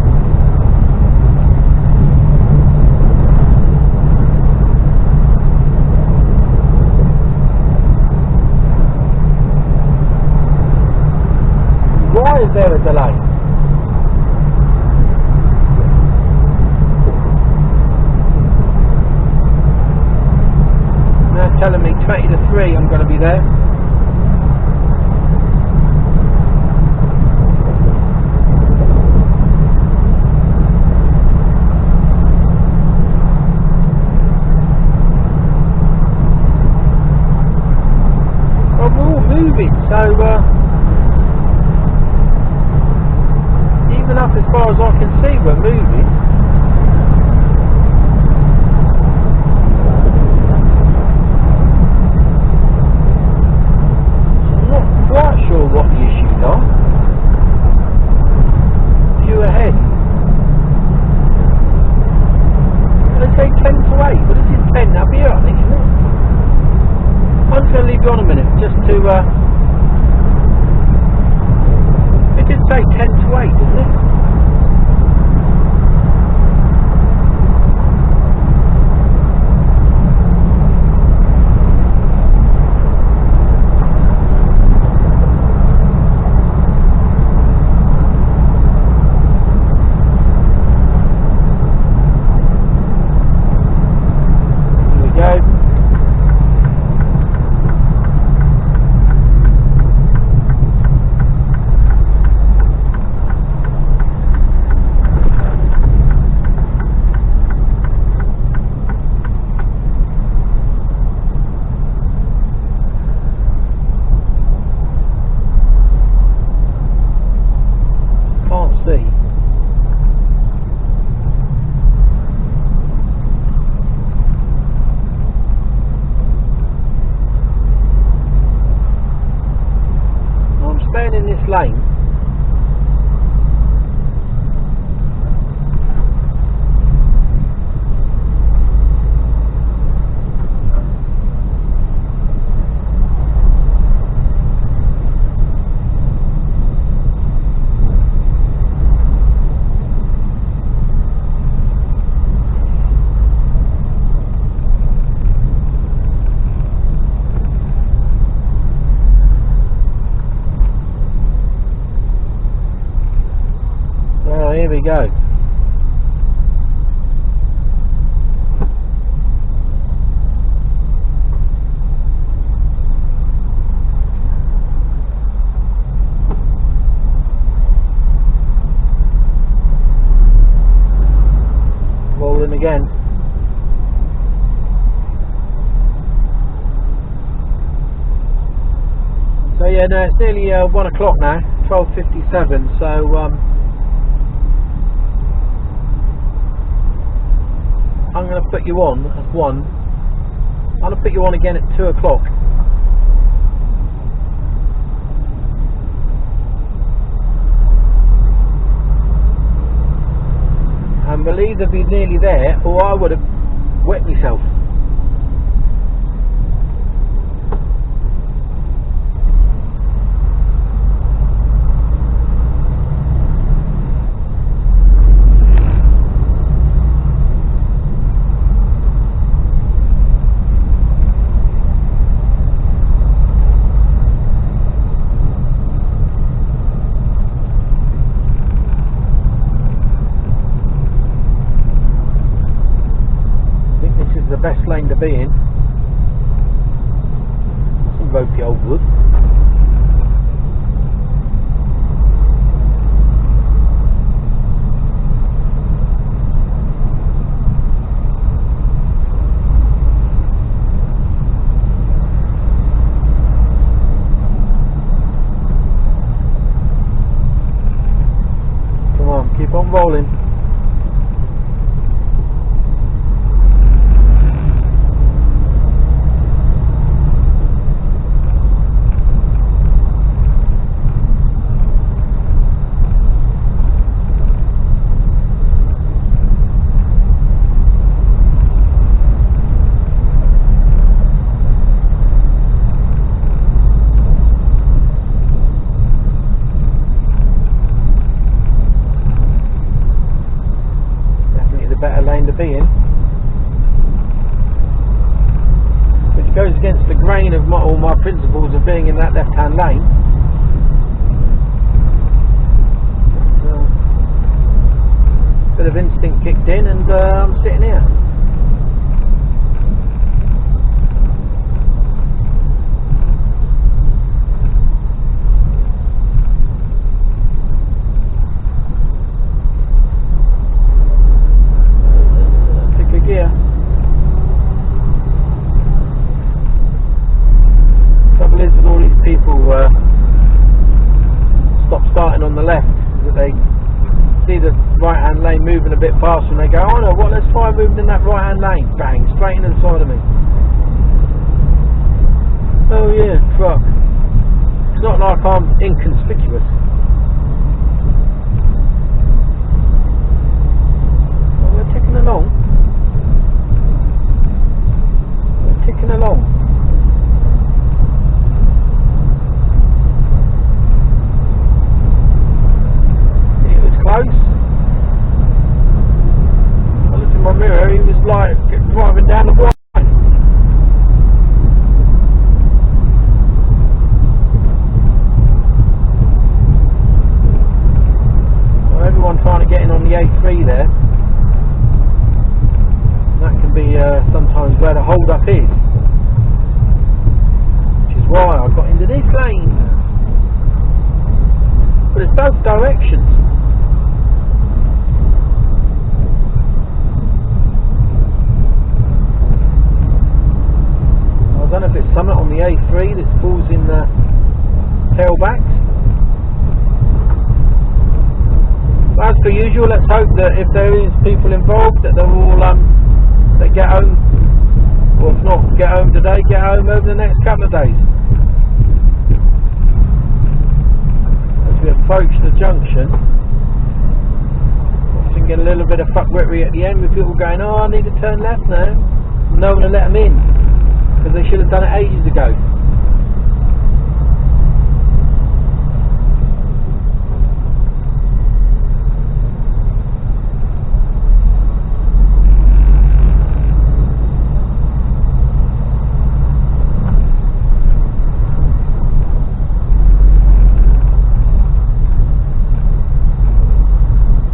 Why is there a delay? Now telling me 20 to 3 I'm going to be there. moving, so even up as far as I can see we're moving. I'm not quite sure what the issues are. View ahead. Let's say 10 to 8, but this is 10 up here I think, isn't it? I'm just going to leave you on a minute, just to, it did say 10 to 8, didn't it? Here we go. In this lane, here we go. Rolling again. So yeah, no, it's nearly 1 o'clock now, 12:57. So I'm going to put you on at 1. I'm going to put you on again at 2 o'clock. And we'll either be nearly there or I would have wet myself. The best lane to be in. Some ropey old wood. Come on, keep on rolling. Better lane to be in, which goes against the grain of all my principles of being in that left hand lane. Bit of instinct kicked in and I'm sitting here. Gear. Trouble is with all these people starting on the left, that they see the right hand lane moving a bit faster and they go, oh no, what, let's try moving in that right hand lane. Bang, straight into the side of me. Oh yeah, truck. It's not like I'm inconspicuous. Oh, we're ticking along. We're ticking along. Close. I looked in my mirror, he was like driving down the line. Well, everyone trying to get in on the A3 there. That can be sometimes where the hold up is. Which is why I got into this lane. But it's both directions. I don't know if it's something on the A3 that pulls in the tailbacks. But as per usual, let's hope that if there is people involved, that they're all they get home, or if not get home today, get home over the next couple of days. As we approach the junction, often get a little bit of fuckwittery at the end with people going, oh, I need to turn left now. No one will let them in. Because they should have done it ages ago.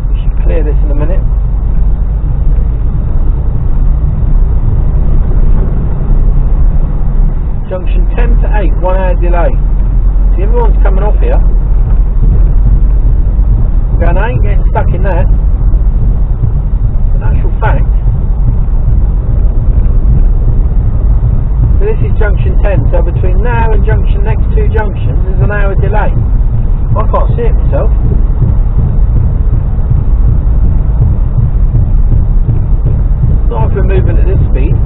We should clear this in a minute. Junction 10 to 8, 1 hour delay. See, everyone's coming off here. Going, I ain't getting stuck in there. In actual fact, so this is junction 10, so between now and junction, next two junctions, there's an hour delay. I can't see it myself. Not if we're moving at this speed.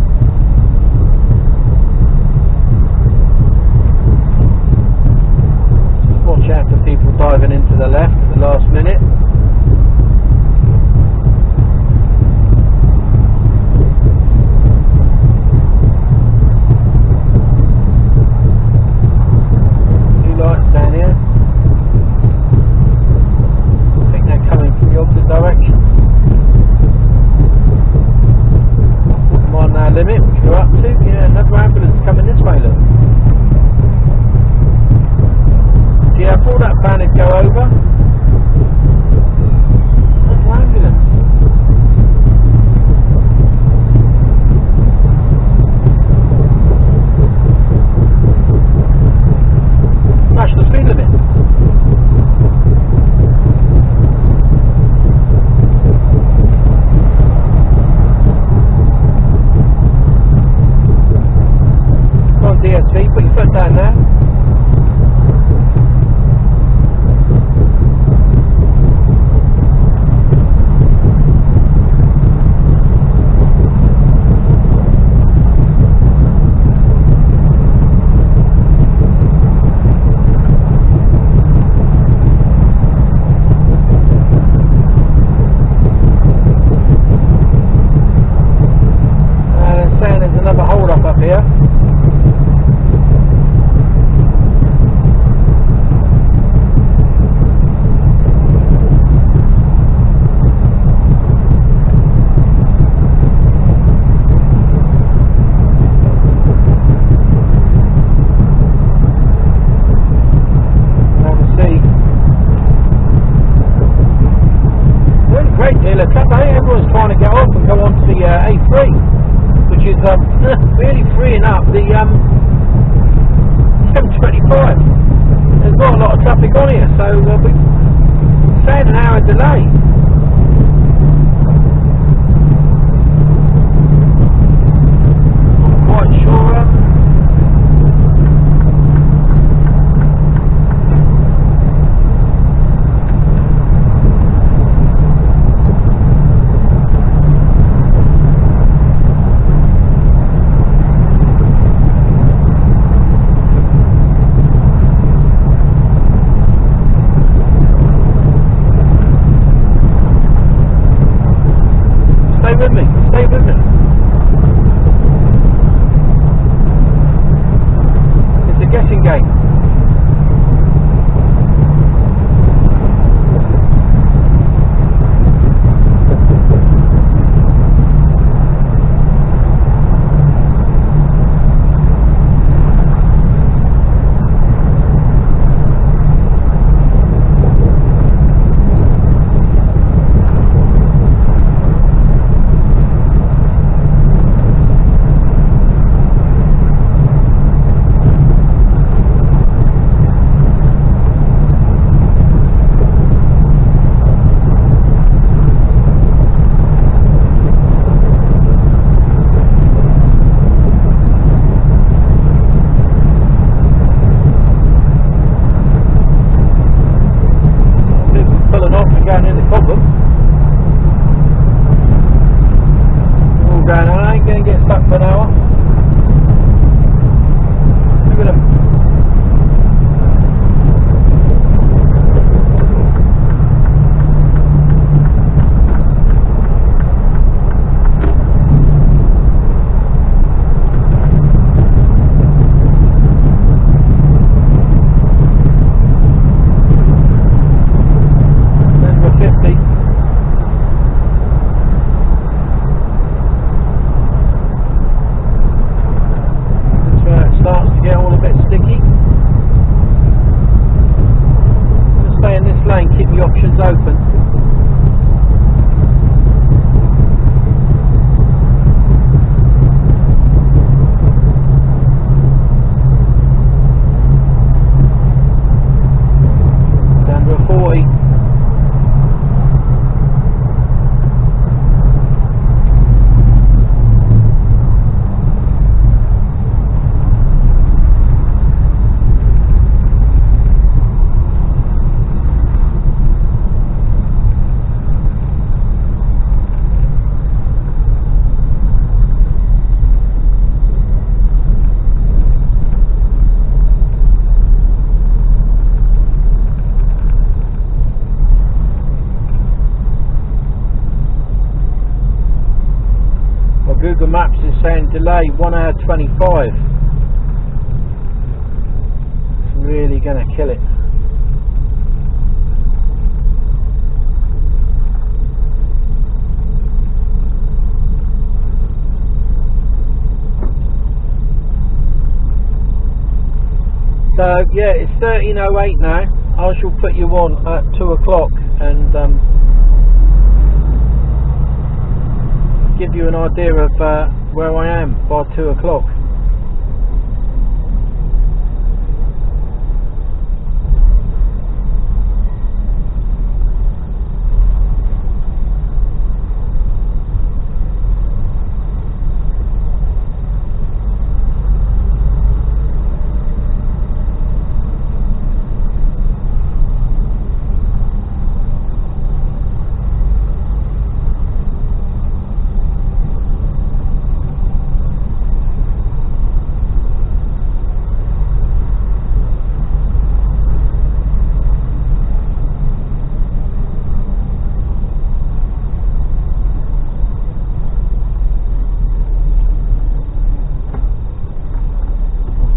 Watch out for people diving into the left at the last minute. Blue lights down here. I think they're coming from the opposite direction. Mile an hour limit, which we're up to. Yeah, another ambulance coming this way, look. Yeah, I thought that van would go over. That's an ambulance. Smash the speed limit. Come on, DSV, put your foot down there. Really freeing up the 725. There's not a lot of traffic on here, so we've had an hour delay. Not quite sure. problem. All going on, I ain't going to get stuck for an hour. Look at them. Keep the options open. Down to a 40. Google Maps is saying delay 1 hour 25. It's really going to kill it. So yeah, it's 13:08 now. I shall put you on at 2 o'clock and give you an idea of where I am by 2 o'clock.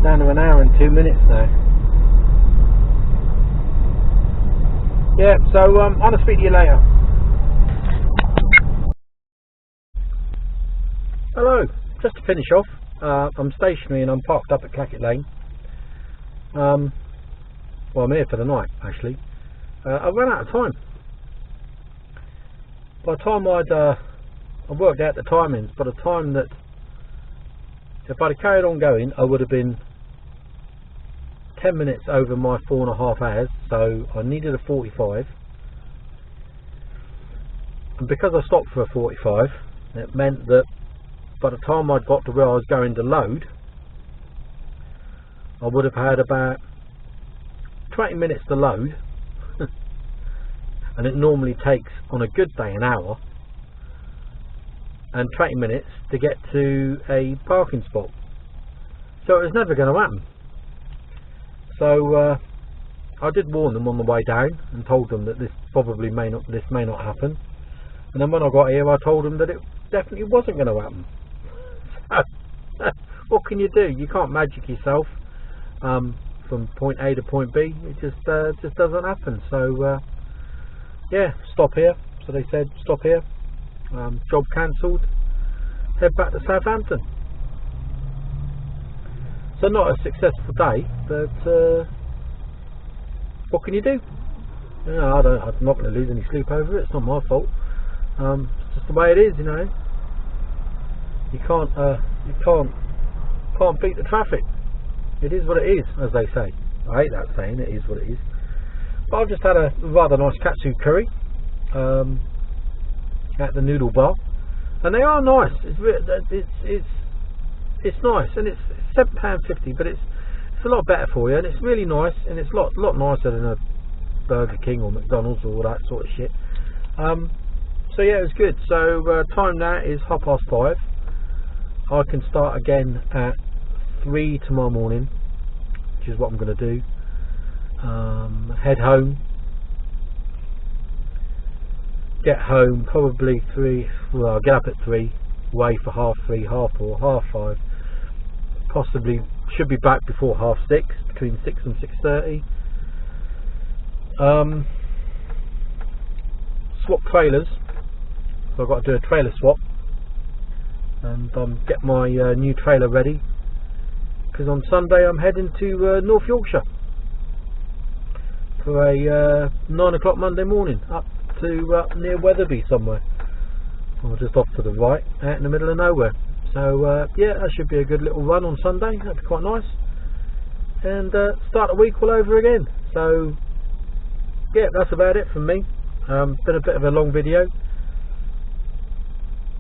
Down to an hour and 2 minutes now. Yeah, so I'll speak to you later. Hello, just to finish off, I'm stationary and I'm parked up at Clackett Lane. Well, I'm here for the night actually. I ran out of time. By the time I worked out the timings, by the time that if I'd have carried on going, I would have been 10 minutes over my 4.5 hours, so I needed a 45, and because I stopped for a 45, it meant that by the time I'd got to where I was going to load, I would have had about 20 minutes to load and it normally takes on a good day an hour, and 20 minutes to get to a parking spot, so it was never going to happen. So I did warn them on the way down and told them that this may not happen. And then when I got here, I told them that it definitely wasn't going to happen. So, what can you do? You can't magic yourself from point A to point B. It just doesn't happen. So yeah, stop here. So they said stop here. Job cancelled. Head back to Southampton. So not a successful day, but what can you do? You know, I'm not going to lose any sleep over it. It's not my fault. It's just the way it is, you know. You can't beat the traffic. It is what it is, as they say. I hate that saying. It is what it is. But I've just had a rather nice katsu curry at the noodle bar, and they are nice. It's nice, and it's £7.50, but it's a lot better for you, and it's really nice, and it's a lot nicer than a Burger King or McDonald's or all that sort of shit. So yeah, it was good. So time now is 5:30. I can start again at 3 tomorrow morning, which is what I'm going to do. Head home. Get home probably 3. Well, I'll get up at 3. Away for 3:30, 4:30, 5:30. Possibly should be back before 6:30, between 6 and 6:30. Swap trailers. So I've got to do a trailer swap and get my new trailer ready, because on Sunday I'm heading to North Yorkshire for a 9 o'clock Monday morning up to near Wetherby somewhere, or just off to the right, out in the middle of nowhere. So yeah, that should be a good little run on Sunday. That'd be quite nice, and start the week all over again. So yeah, that's about it from me. Been a bit of a long video,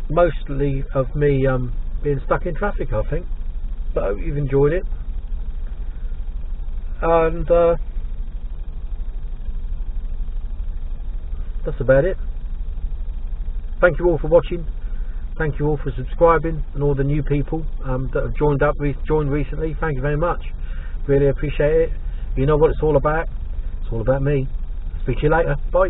mostly of me being stuck in traffic, I think, but I hope you've enjoyed it. And that's about it. Thank you all for watching. Thank you all for subscribing, and all the new people that have joined recently. Thank you very much. Really appreciate it. You know what it's all about. It's all about me. Speak to you later. Bye.